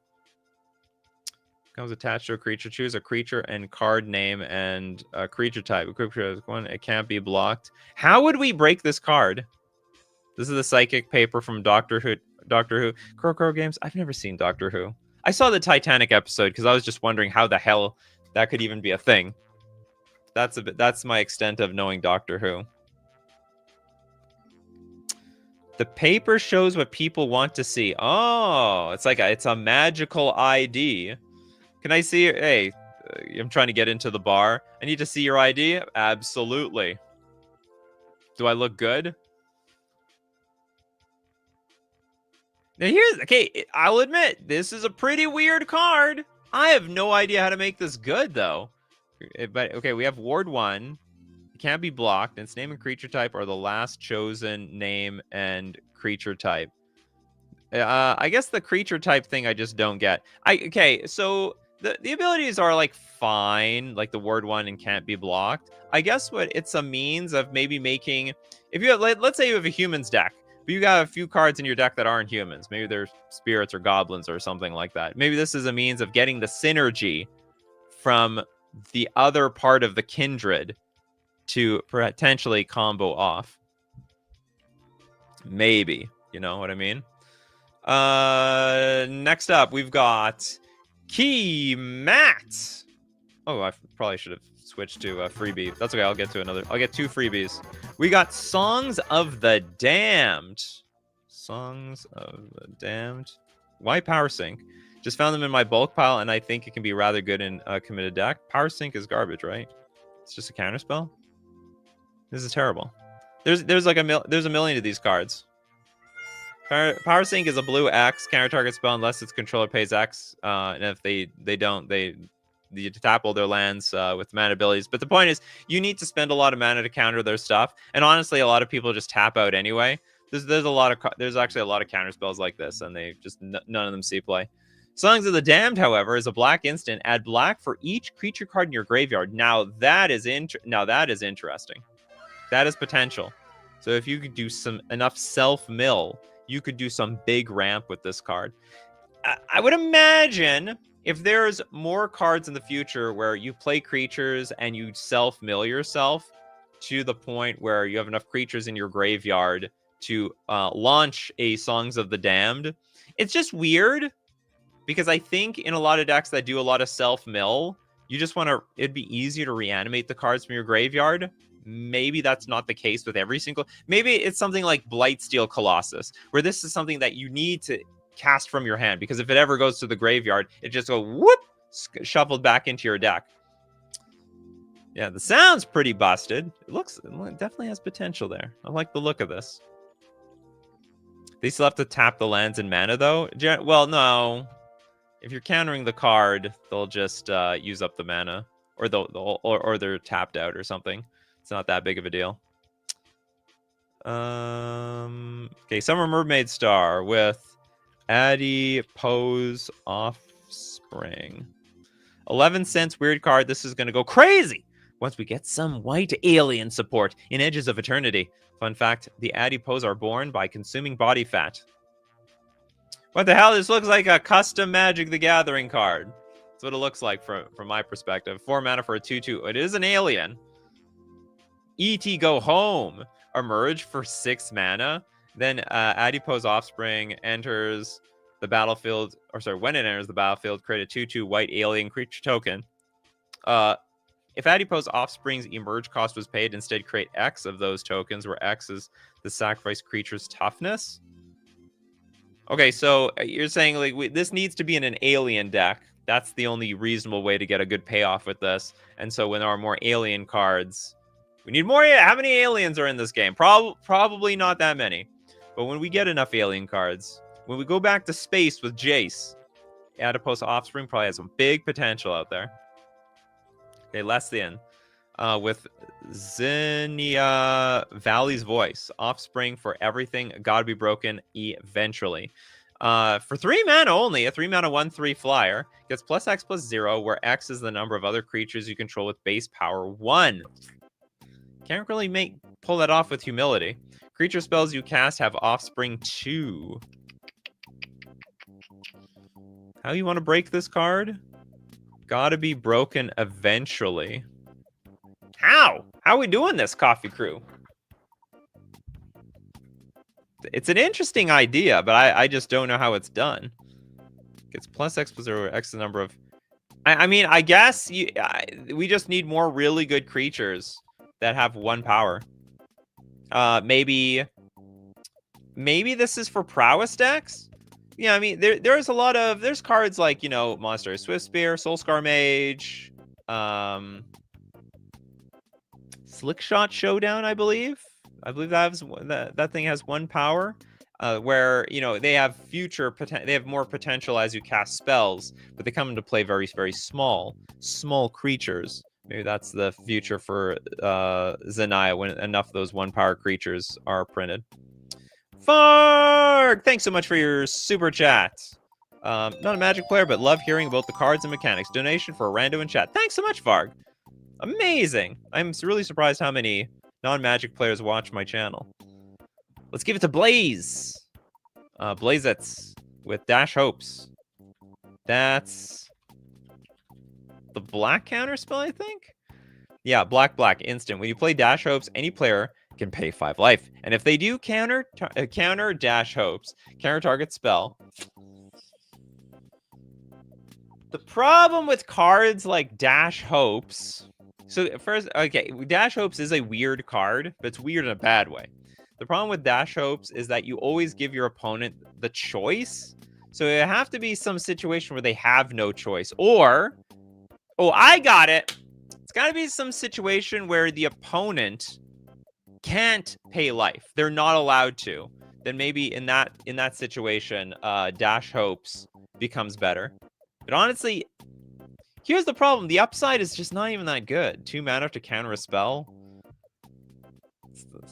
Becomes attached to a creature. Choose a creature and card name and creature type. Equipped creature has 1. It can't be blocked. How would we break this card? This is the psychic paper from Doctor Who. Doctor Who. Crow Games. I've never seen Doctor Who. I saw the Titanic episode because I was just wondering how the hell that could even be a thing. That's my extent of knowing Doctor Who. The paper shows what people want to see. Oh, it's a magical ID. Can I see it? Hey, I'm trying to get into the bar. I need to see your ID? Absolutely. Do I look good? Now okay, I'll admit, this is a pretty weird card. I have no idea how to make this good, though. But, okay, we have Ward 1. It can't be blocked. Its name and creature type are the last chosen name and creature type. I guess the creature type thing I just don't get. Okay, so the abilities are like fine, like the Ward 1 and can't be blocked. I guess what it's a means of maybe making, if you have, let's say you have a humans deck, but you got a few cards in your deck that aren't humans. Maybe they're spirits or goblins or something like that. Maybe this is a means of getting the synergy from the other part of the kindred to potentially combo off. Maybe, you know what I mean? Next up, we've got Key Matt. Oh, I probably should have switched to a freebie. That's okay. I'll get two freebies. We got Songs of the Damned. Songs of the Damned. Why Power Sync? Just found them in my bulk pile, and I think it can be rather good in a committed deck. Power Sync is garbage, right? It's just a counterspell. This is terrible. There's a million of these cards. Power Sync is a blue X counter target spell unless its controller pays X, and if they don't, you tap all their lands with mana abilities. But the point is, you need to spend a lot of mana to counter their stuff, and honestly, a lot of people just tap out anyway. There's actually a lot of counter spells like this, and they just none of them see play. Songs of the Damned, however, is a black instant. Add black for each creature card in your graveyard. Now that is interesting. That is potential. So if you could do enough self-mill, you could do some big ramp with this card. I would imagine if there's more cards in the future where you play creatures and you self-mill yourself to the point where you have enough creatures in your graveyard to launch a Songs of the Damned, it's just weird because I think in a lot of decks that do a lot of self-mill, you just want to, it'd be easier to reanimate the cards from your graveyard. Maybe that's not the case with every single. Maybe it's something like Blightsteel Colossus, where this is something that you need to cast from your hand, because if it ever goes to the graveyard, it just go whoop, shuffled back into your deck. Yeah, the sound's pretty busted. It definitely has potential there. I like the look of this. They still have to tap the lands and mana, though. Well, no. If you're countering the card, they'll just use up the mana, or they're tapped out or something. It's not that big of a deal. Okay, Summer Mermaid Star with Adipose Offspring. 11 cents weird card. This is going to go crazy once we get some white alien support in Edges of Eternity. Fun fact, the Adipose are born by consuming body fat. What the hell? This looks like a custom Magic the Gathering card. That's what it looks like from my perspective. 4 mana for a 2/2. It is an alien. E.T. Go Home. Emerge for 6 mana. Then Adipose Offspring enters the battlefield, when it enters the battlefield, create a 2/2 white alien creature token. If Adipose Offspring's emerge cost was paid, instead create X of those tokens, where X is the sacrifice creature's toughness. Okay, so you're saying like this needs to be in an alien deck. That's the only reasonable way to get a good payoff with this. And so when there are more alien cards, we need more. How many aliens are in this game? Probably not that many. But when we get enough alien cards, when we go back to space with Jace, Adipose Offspring probably has some big potential out there. Okay, less than. With Zinnia Valley's Voice. Offspring for everything. Gotta be broken eventually. For 3 mana only, a 3 mana 1/3 flyer. Gets +X/+0, where X is the number of other creatures you control with base power 1. Can't really pull that off with humility. Creature spells you cast have Offspring 2. How you want to break this card? Gotta be broken eventually. How? How are we doing this, Coffee Crew? It's an interesting idea, but I just don't know how it's done. Gets plus X plus or X the number of... I mean, I guess we just need more really good creatures that have 1 power. Maybe this is for prowess decks? Yeah, I mean, there's a lot of... There's cards like, you know, Monster Swift Spear, Soulscar Mage, Slickshot Showdown, I believe. I believe that thing has 1 power. Where, you know, they have they have more potential as you cast spells, but they come into play very, very small creatures. Maybe that's the future for Zanaya when enough of those 1 power creatures are printed. Farg! Thanks so much for your super chat. Not a Magic player, but love hearing about the cards and mechanics. Donation for a rando in chat. Thanks so much, Farg. Amazing. I'm really surprised how many non-Magic players watch my channel. Let's give it to Blaze. Blazets with Dash Hopes. That's the black counter spell, I think? Yeah, black, instant. When you play Dash Hopes, any player can pay 5 life. And if they do counter Dash Hopes, counter target spell. The problem with cards like Dash Hopes... So first, okay, Dash Hopes is a weird card, but it's weird in a bad way. The problem with Dash Hopes is that you always give your opponent the choice. So it have to be some situation where they have no choice. Or, oh, I got it. It's got to be some situation where the opponent can't pay life. They're not allowed to. Then maybe in that situation, Dash Hopes becomes better. But honestly, here's the problem. The upside is just not even that good. 2 mana to counter a spell.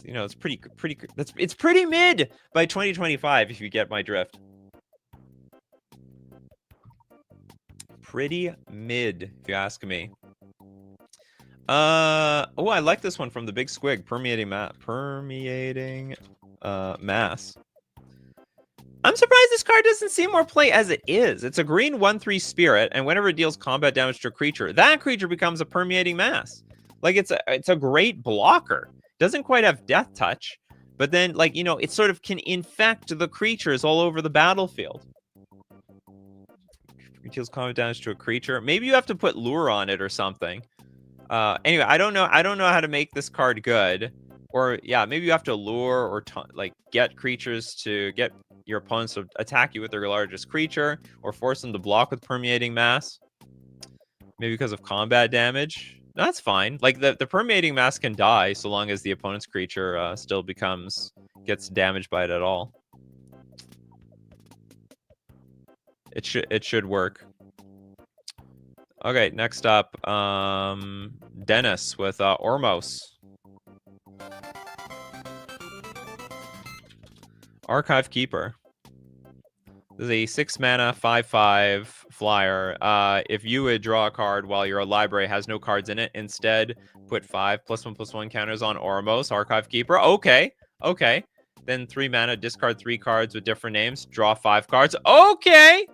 You know, it's pretty mid by 2025 if you get my drift. Pretty mid, if you ask me. Oh, I like this one from the Big Squig, permeating mass. I'm surprised this card doesn't see more play as it is. It's a green 1/3 spirit, and whenever it deals combat damage to a creature, that creature becomes a permeating mass. Like it's a great blocker. Doesn't quite have death touch, but then, like, you know, it sort of can infect the creatures all over the battlefield. It deals combat damage to a creature. Maybe you have to put lure on it or something. Anyway, I don't know how to make this card good. Or yeah, maybe you have to lure or like get creatures to get your opponents to attack you with their largest creature, or force them to block with permeating mass. Maybe because of combat damage. That's fine. Like the permeating mass can die so long as the opponent's creature still gets damaged by it at all. It should work. Okay, next up, Dennis with Ormos. Archive Keeper. This is a 6 mana 5/5 flyer. If you would draw a card while your library has no cards in it, instead put 5 +1/+1 counters on Ormos, Archive Keeper. Okay. Then 3 mana, discard 3 cards with different names, draw 5 cards. Okay.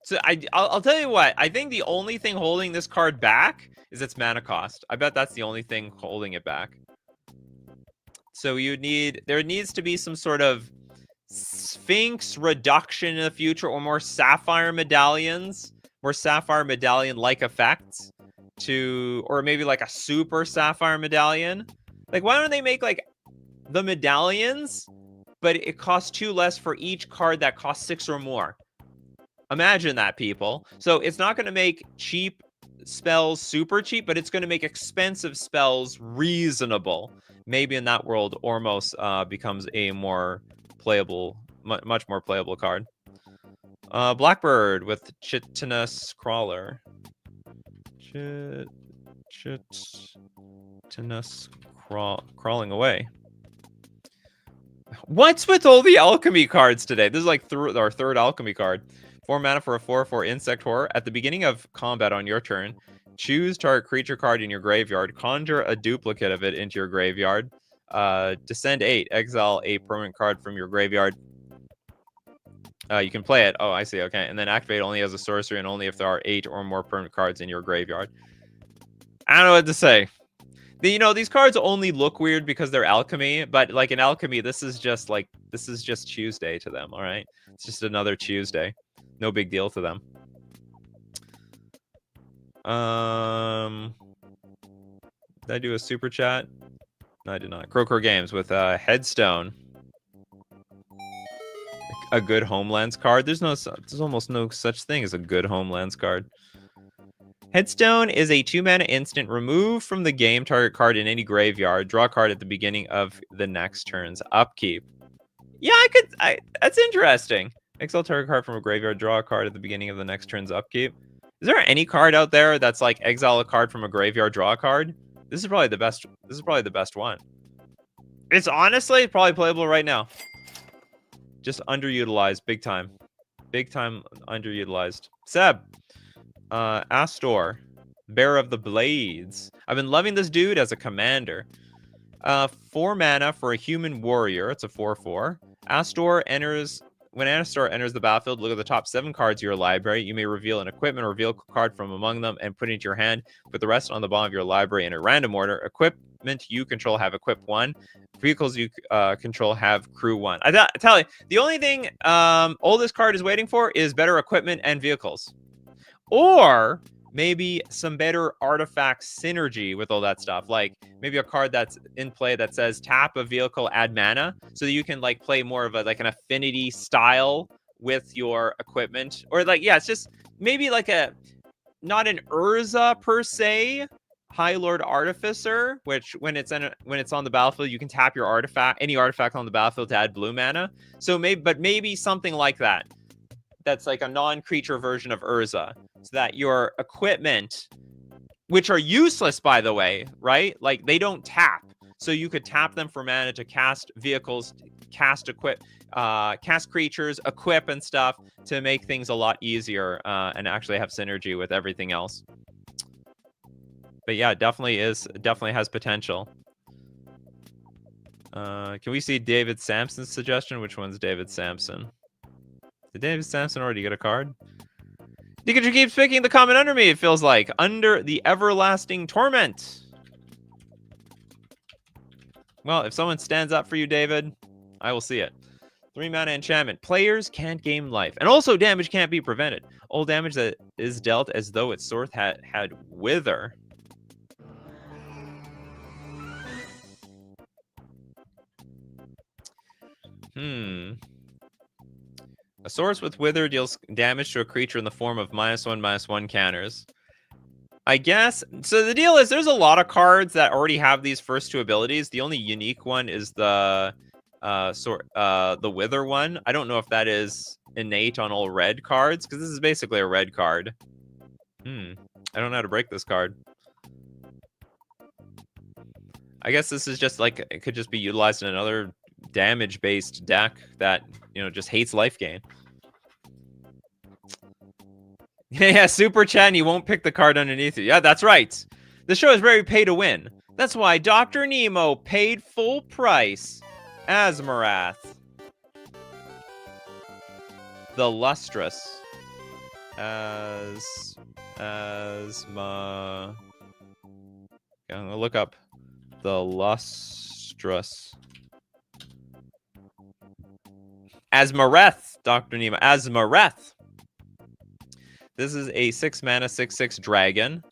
So I'll tell you what. I think the only thing holding this card back is its mana cost. I bet that's the only thing holding it back. So there needs to be some sort of Sphinx reduction in the future, or more Sapphire medallions, more Sapphire medallion-like effects or maybe like a super Sapphire medallion. Like, why don't they make like the medallions, but it costs 2 less for each card that costs 6 or more? Imagine that, people. So it's not going to make cheap spells super cheap, but it's going to make expensive spells reasonable. Maybe in that world, Ormos becomes a more playable, much more playable card. Blackbird with Chitinous Crawler. Chitinous crawling away. What's with all the alchemy cards today? This is like our 3rd alchemy card. 4 mana for a 4/4 insect horror. At the beginning of combat on your turn, choose target creature card in your graveyard. Conjure a duplicate of it into your graveyard. Descend 8. Exile a permanent card from your graveyard. You can play it. Oh, I see. Okay. And then activate only as a sorcery and only if there are 8 or more permanent cards in your graveyard. I don't know what to say. These cards only look weird because they're alchemy, but like in alchemy, this is just Tuesday to them, all right? It's just another Tuesday. No big deal to them. Did I do a super chat? No, I did not. Crowcore Games with Headstone. A good Homelands card. There's almost no such thing as a good Homelands card. Headstone is a 2-mana instant. Remove from the game target card in any graveyard. Draw a card at the beginning of the next turn's upkeep. Yeah, that's interesting. Exile target card from a graveyard. Draw a card at the beginning of the next turn's upkeep. Is there any card out there that's like exile a card from a graveyard, draw a card? This is probably the best. This is probably the best one. It's honestly probably playable right now. Just underutilized, big time. Big time underutilized. Seb. Astor, Bearer of the Blades. I've been loving this dude as a commander. 4 mana for a human warrior. It's a 4/4. When Astor enters the battlefield, look at the top 7 cards of your library. You may reveal an equipment or vehicle card from among them and put it into your hand. Put the rest on the bottom of your library in a random order. Equipment you control have equip 1. Vehicles you control have crew 1. I tell you, the only thing all this card is waiting for is better equipment and vehicles. Or maybe some better artifact synergy with all that stuff. Like maybe a card that's in play that says tap a vehicle, add mana, so that you can like play more of an affinity style with your equipment. Or like, yeah, it's just maybe like not an Urza per se, High Lord Artificer, which when it's on the battlefield, you can tap your any artifact on the battlefield to add blue mana. So maybe something like that. That's like a non-creature version of Urza, so that your equipment, which are useless, by the way, right? Like they don't tap, so you could tap them for mana to cast vehicles, cast creatures, equip and stuff to make things a lot easier and actually have synergy with everything else. But yeah, definitely has potential. Can we see David Sampson's suggestion? Which one's David Sampson? Did David Sampson already get a card? Nikachu keeps picking the comment under me, it feels like. Under the Everlasting Torment. Well, if someone stands up for you, David, I will see it. 3 mana enchantment. Players can't gain life. And also damage can't be prevented. All damage that is dealt as though its source had wither. A source with wither deals damage to a creature in the form of -1/-1 counters. I guess. So the deal is there's a lot of cards that already have these first 2 abilities. The only unique one is the wither one. I don't know if that is innate on all red cards, because this is basically a red card. I don't know how to break this card. I guess this is just like, it could just be utilized in another damage-based deck that, just hates life gain. Yeah, super chat, and you won't pick the card underneath it. Yeah, that's right. The show is very pay to win. That's why Dr. Nemo paid full price. Azmarath. The Lustrous. Asma. Okay, I'm gonna look up the Lustrous. Asmareth, Dr. Nemo. Asmareth. This is a 6 mana 6/6 dragon.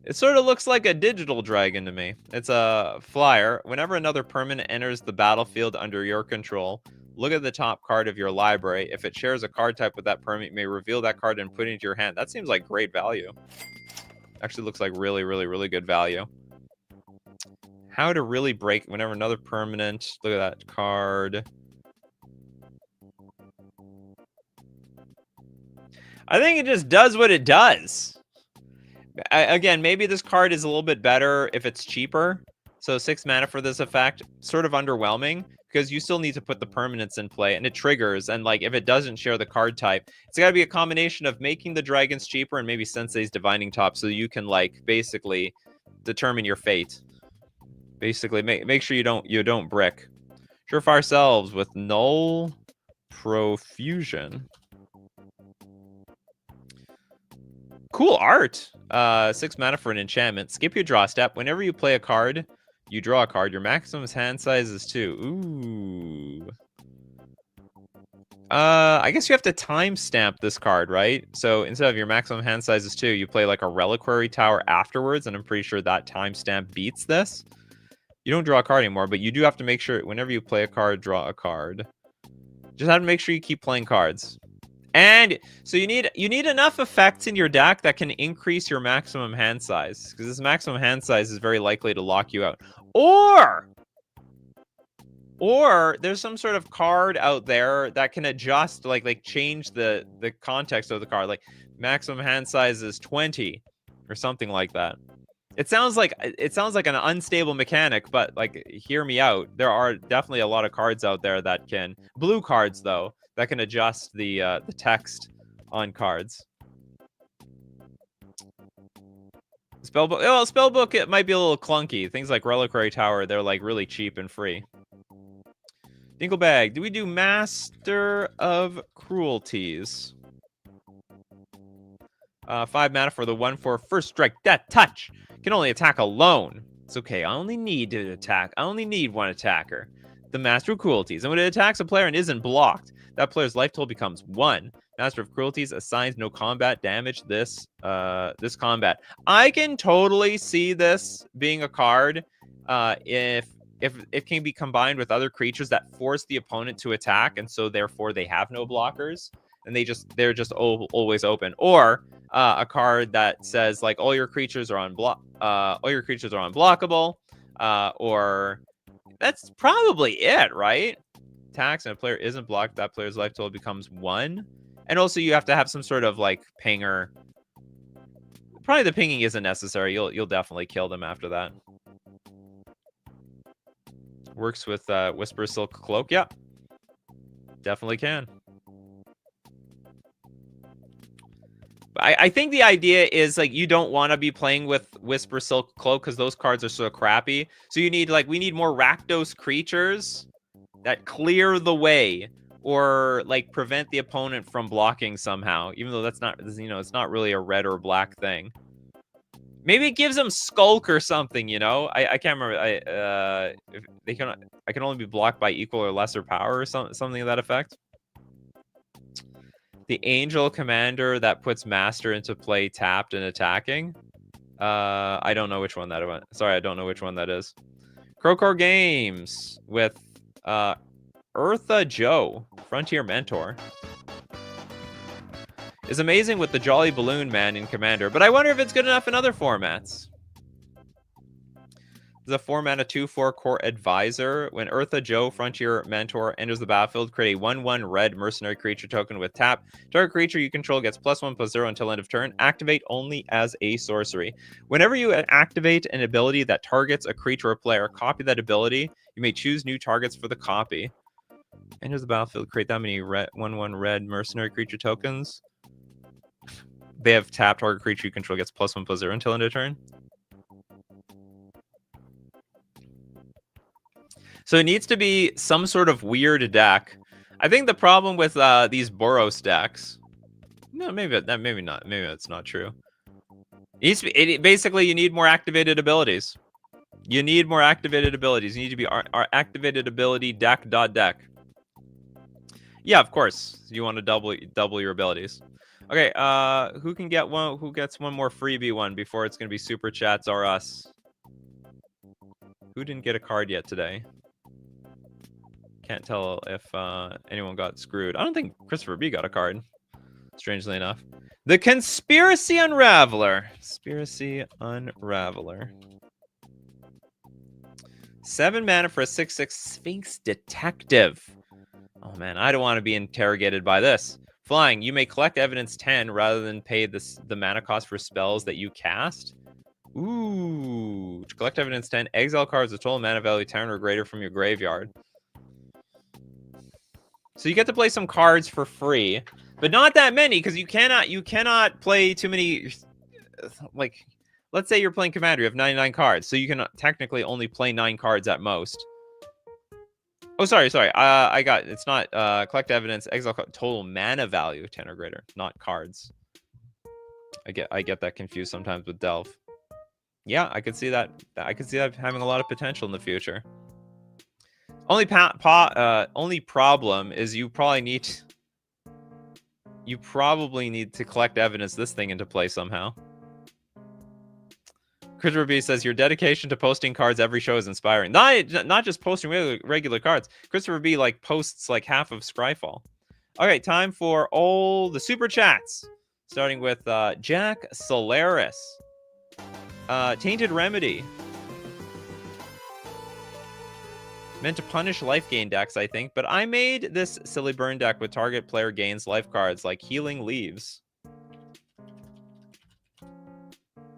It sort of looks like a digital dragon to me. It's a flyer. Whenever another permanent enters the battlefield under your control, look at the top card of your library. If it shares a card type with that permanent, you may reveal that card and put it into your hand. That seems like great value. Actually looks like really, really, really good value. How to really break whenever another permanent. Look at that card. I think it just does what it does. Again, maybe this card is a little bit better if it's cheaper. So 6 mana for this effect, sort of underwhelming, because you still need to put the permanents in play, and it triggers, and like if it doesn't share the card type, it's got to be a combination of making the dragons cheaper and maybe Sensei's Divining Top, so you can like basically determine your fate. Basically, make sure you don't brick. Surefire Selves with Null Profusion. Cool art. 6 mana for an enchantment. Skip your draw step. Whenever you play a card You draw a card. Your maximum hand size is 2. Ooh. I guess you have to timestamp this card, right? So instead of your maximum hand size is 2, you play like a reliquary tower afterwards, and I'm pretty sure that timestamp beats this. You don't draw a card anymore, but you do have to make sure whenever you play a card, draw a card. Just have to make sure you keep playing cards. And so you need enough effects in your deck that can increase your maximum hand size, because this maximum hand size is very likely to lock you out. Or there's some sort of card out there that can adjust, like change the context of the card, like maximum hand size is 20 or something like that. It sounds like an unstable mechanic, but like, hear me out. There are definitely a lot of cards out there that can, blue cards though, that can adjust the text on cards. Spellbook, well, spellbook, it might be a little clunky. Things like Reliquary Tower, they're like really cheap and free. Dinklebag, do we do Master of Cruelties? 5 mana for the 1/4 first strike. Death touch. Can only attack alone. It's okay. I only need one attacker. The Master of Cruelties. And when it attacks a player and isn't blocked, that player's life total becomes 1. Master of Cruelties assigns no combat damage this combat. I can totally see this being a card if it can be combined with other creatures that force the opponent to attack, and so therefore they have no blockers, and they're just always open. Or a card that says like all your creatures are unblockable, or that's probably it, right? Attacks and a player isn't blocked, that player's life total becomes 1. And also you have to have some sort of like pinger. Probably the pinging isn't necessary. You'll definitely kill them after that. Works with Whisper Silk Cloak. Yeah, definitely can. I think the idea is like you don't want to be playing with Whisper Silk Cloak because those cards are so crappy. So you need we need more Rakdos creatures that clear the way or like prevent the opponent from blocking somehow. Even though that's not, it's not really a red or black thing. Maybe it gives them Skulk or something, I can't remember. If they can, I can only be blocked by equal or lesser power or something to that effect. The Angel Commander that puts Master into play tapped and attacking. I don't know which one that was. Sorry, I don't know which one that is. Crowcore Games with Eartha Joe, Frontier Mentor. Is amazing with the Jolly Balloon Man in Commander, but I wonder if it's good enough in other formats. The 4-mana 2/4 Core Advisor. When Eartha Joe, Frontier Mentor, enters the battlefield, create a 1/1 red mercenary creature token with tap. Target creature you control gets +1/+0 until end of turn. Activate only as a sorcery. Whenever you activate an ability that targets a creature or player, copy that ability. You may choose new targets for the copy. Enters the battlefield, create that many 1/1 red mercenary creature tokens. They have tap, target creature you control gets +1/+0 until end of turn. So it needs to be some sort of weird deck. I think the problem with these Boros decks, maybe not. Maybe that's not true. Basically, you need more activated abilities. You need more activated abilities. You need to be our activated ability deck. Yeah, of course. You want to double your abilities. Okay, who can get one? Who gets one more freebie one before it's gonna be super chats or us? Who didn't get a card yet today? Can't tell if anyone got screwed. I don't think Christopher B got a card, strangely enough. The Conspiracy Unraveler. 7 mana for a 6/6 Sphinx Detective. Oh man, I don't want to be interrogated by this. Flying, you may collect evidence 10 rather than pay the mana cost for spells that you cast. Ooh, to collect evidence 10, exile cards with total mana value 10 or greater from your graveyard. So you get to play some cards for free, but not that many, because you cannot play too many. Like, let's say you're playing Commander, you have 99 cards, so you can technically only play 9 cards at most. Oh, sorry. It's not collect evidence, exile card, total mana value 10 or greater, not cards. I get that confused sometimes with Delve. Yeah, I could see that. I could see that having a lot of potential in the future. Only only problem is you probably need to collect evidence this thing into play somehow. Christopher B says your dedication to posting cards every show is inspiring. Not just posting regular cards. Christopher B like posts like half of Scryfall. Okay, time for all the super chats. Starting with Jack Solaris. Tainted Remedy. Meant to punish life gain decks, I think, but I made this silly burn deck with target player gains life cards like Healing Leaves.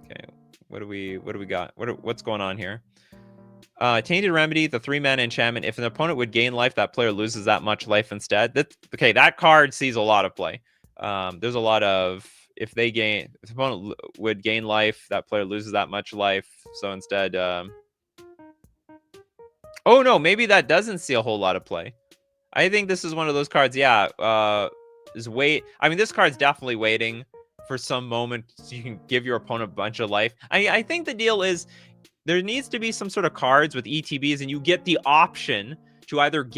Okay, what do we got? What's going on here? Tainted Remedy, the 3-mana enchantment. If an opponent would gain life, that player loses that much life instead. Okay, that card sees a lot of play. There's a lot of if the opponent would gain life, that player loses that much life. So instead, oh no, maybe that doesn't see a whole lot of play. I think this is one of those cards. Yeah, I mean, this card's definitely waiting for some moment so you can give your opponent a bunch of life. I think the deal is there needs to be some sort of cards with ETBs, and you get the option to either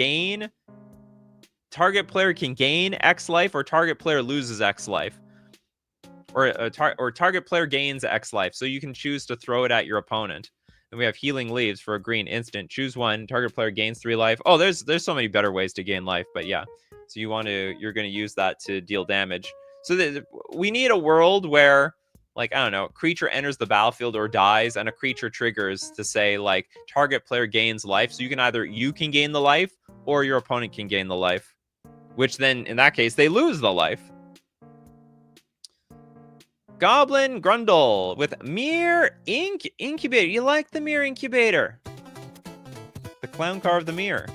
target player can gain X life, or target player loses X life, or target player gains X life. So you can choose to throw it at your opponent. And we have Healing Leaves for a green instant. Choose one. Target player gains 3 life. Oh, there's so many better ways to gain life, but yeah. So you're going to use that to deal damage. So we need a world where, like, I don't know, a creature enters the battlefield or dies, and a creature triggers to say, like, target player gains life. So you can gain the life, or your opponent can gain the life. Which then, in that case, they lose the life. Goblin Grundle with Mirror Incubator. You like the Mirror Incubator? The clown car of the mirror.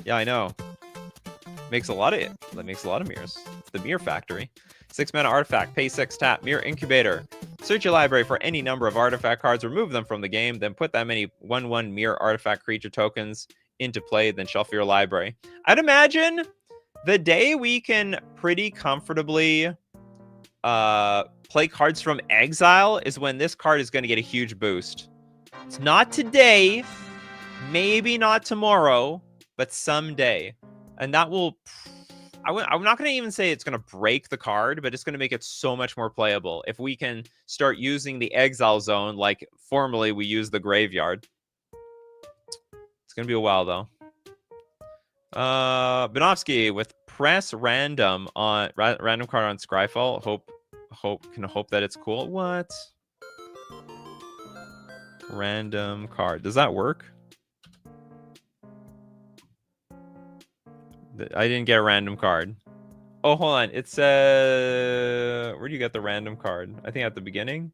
Yeah, I know. That makes a lot of mirrors. It's the Mirror Factory. 6-mana artifact, pay 6, tap, Mirror Incubator. Search your library for any number of artifact cards, remove them from the game, then put that many 1/1 Mirror artifact creature tokens into play, then shuffle your library. I'd imagine the day we can pretty comfortably play cards from exile is when this card is going to get a huge boost. It's not today, maybe not tomorrow, but someday. And that will... I'm not going to even say it's going to break the card, but it's going to make it so much more playable if we can start using the exile zone like formerly we used the graveyard. It's going to be a while, though. Benovsky with press random on random card on Scryfall. Hope that it's cool. What? Random card. Does that work? I didn't get a random card. Oh, hold on. It's where do you get the random card? I think at the beginning.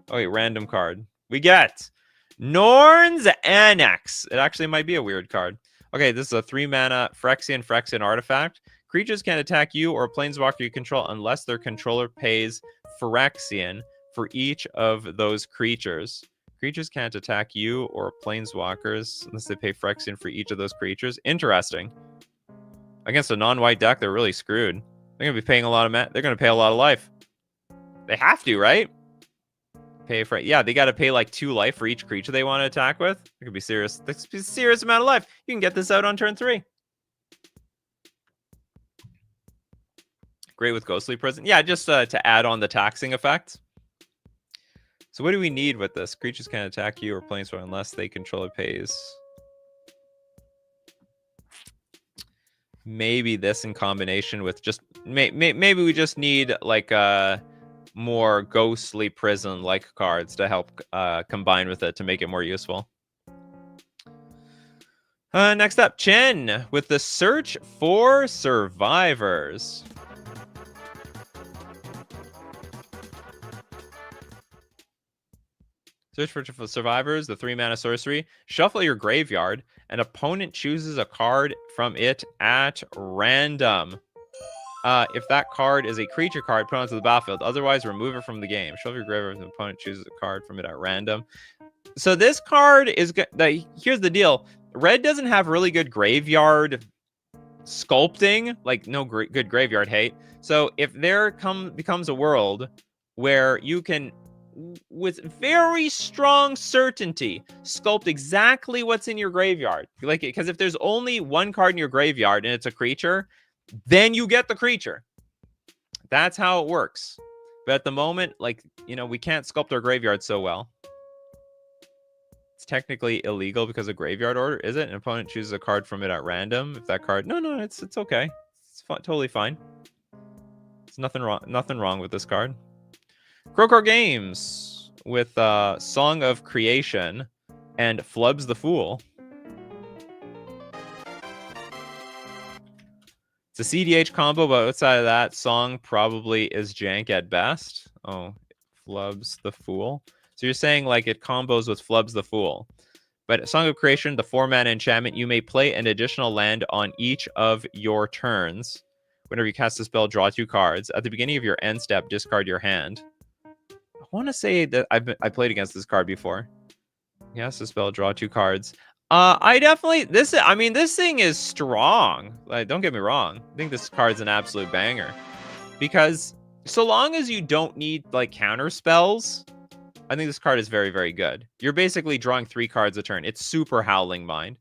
Oh wait, random card. We get Norn's Annex. It actually might be a weird card. Okay, this is a 3-mana Phyrexian artifact. Creatures can't attack you or a planeswalker you control unless their controller pays Phyrexian for each of those creatures. Creatures can't attack you or planeswalkers unless they pay Phyrexian for each of those creatures. Interesting. Against a non-white deck, they're really screwed. They're going to be paying a lot of they're going to pay a lot of life. They have to, right? Yeah, they got to pay like 2 life for each creature they want to attack with. It could be serious. This could be a serious amount of life. You can get this out on turn 3. Great with Ghostly Prison. Yeah, just to add on the taxing effect. So what do we need with this? Creatures can't attack you or planeswalker unless they controller pays. Maybe this in combination with just... Maybe we just need like more Ghostly Prison like cards to help combine with it to make it more useful. Next up, Chen with the Search for Survivors. Search for Survivors, the 3-mana sorcery. Shuffle your graveyard. An opponent chooses a card from it at random. If that card is a creature card, put it onto the battlefield. Otherwise, remove it from the game. Shuffle your graveyard if the opponent chooses a card from it at random. So this card is... Here's the deal. Red doesn't have really good graveyard sculpting. Like, no good graveyard hate. So if there becomes a world where you can with very strong certainty sculpt exactly what's in your graveyard. Like, because if there's only one card in your graveyard and it's a creature, then you get the creature. That's how it works. But at the moment, like, we can't sculpt our graveyard so well. It's technically illegal because of graveyard order, is it? An opponent chooses a card from it at random. If that card, no, it's okay. It's totally fine. There's nothing wrong with this card. Crowcore Games with Song of Creation and Flubs the Fool. It's a CDH combo, but outside of that, Song probably is jank at best. Oh, Flubs the Fool. So you're saying like it combos with Flubs the Fool. But Song of Creation, the 4-mana enchantment, you may play an additional land on each of your turns. Whenever you cast a spell, draw 2 cards. At the beginning of your end step, discard your hand. I want to say that I played against this card before. Cast a spell, draw 2 cards. I definitely this thing is strong. Like, don't get me wrong. I think this card's an absolute banger. Because so long as you don't need like counter spells, I think this card is very, very good. You're basically drawing 3 cards a turn. It's super Howling Mind.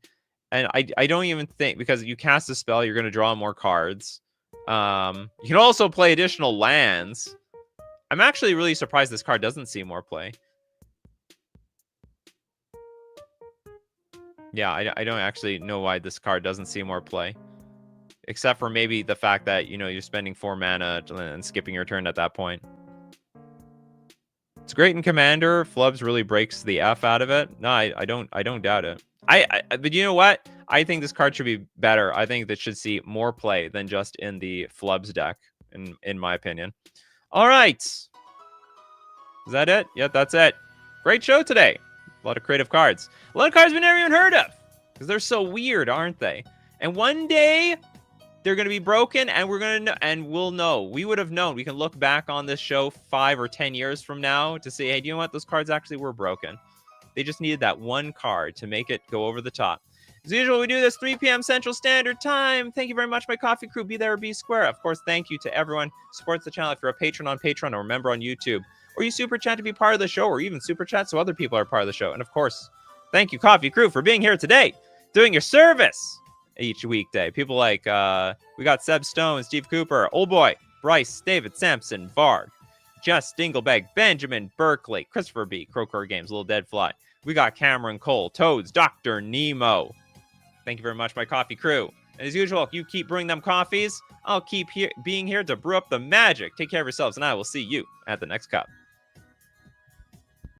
And I don't even think, because you cast a spell, you're going to draw more cards. You can also play additional lands. I'm actually really surprised this card doesn't see more play. Yeah, I don't actually know why this card doesn't see more play. Except for maybe the fact that, you're spending 4 mana and skipping your turn at that point. It's great in Commander. Flubs really breaks the F out of it. No, I don't doubt it. But you know what? I think this card should be better. I think this should see more play than just in the Flubs deck, in my opinion. All right. Is that it? Yep, that's it. Great show today. A lot of creative cards. A lot of cards we never even heard of. Because they're so weird, aren't they? And one day, they're going to be broken, and we're going to know, and we'll know. We would have known. We can look back on this show 5 or 10 years from now to say, hey, do you know what? Those cards actually were broken. They just needed that one card to make it go over the top. As usual, we do this 3 p.m. Central Standard Time. Thank you very much, my coffee crew. Be there or be square. Of course, thank you to everyone who supports the channel. If you're a patron on Patreon or a member on YouTube, or you super chat to be part of the show, or even super chat so other people are part of the show. And of course, thank you, coffee crew, for being here today, doing your service each weekday. People like, we got Seb Stone, Steve Cooper, Old Boy, Bryce, David Sampson, Varg, Jess Dinglebag, Benjamin Berkeley, Christopher B, Crowcore Games, Little Dead Fly. We got Cameron Cole, Toads, Dr. Nemo. Thank you very much, my coffee crew. And as usual, if you keep bringing them coffees, I'll keep being here to brew up the magic. Take care of yourselves, and I will see you at the next cup.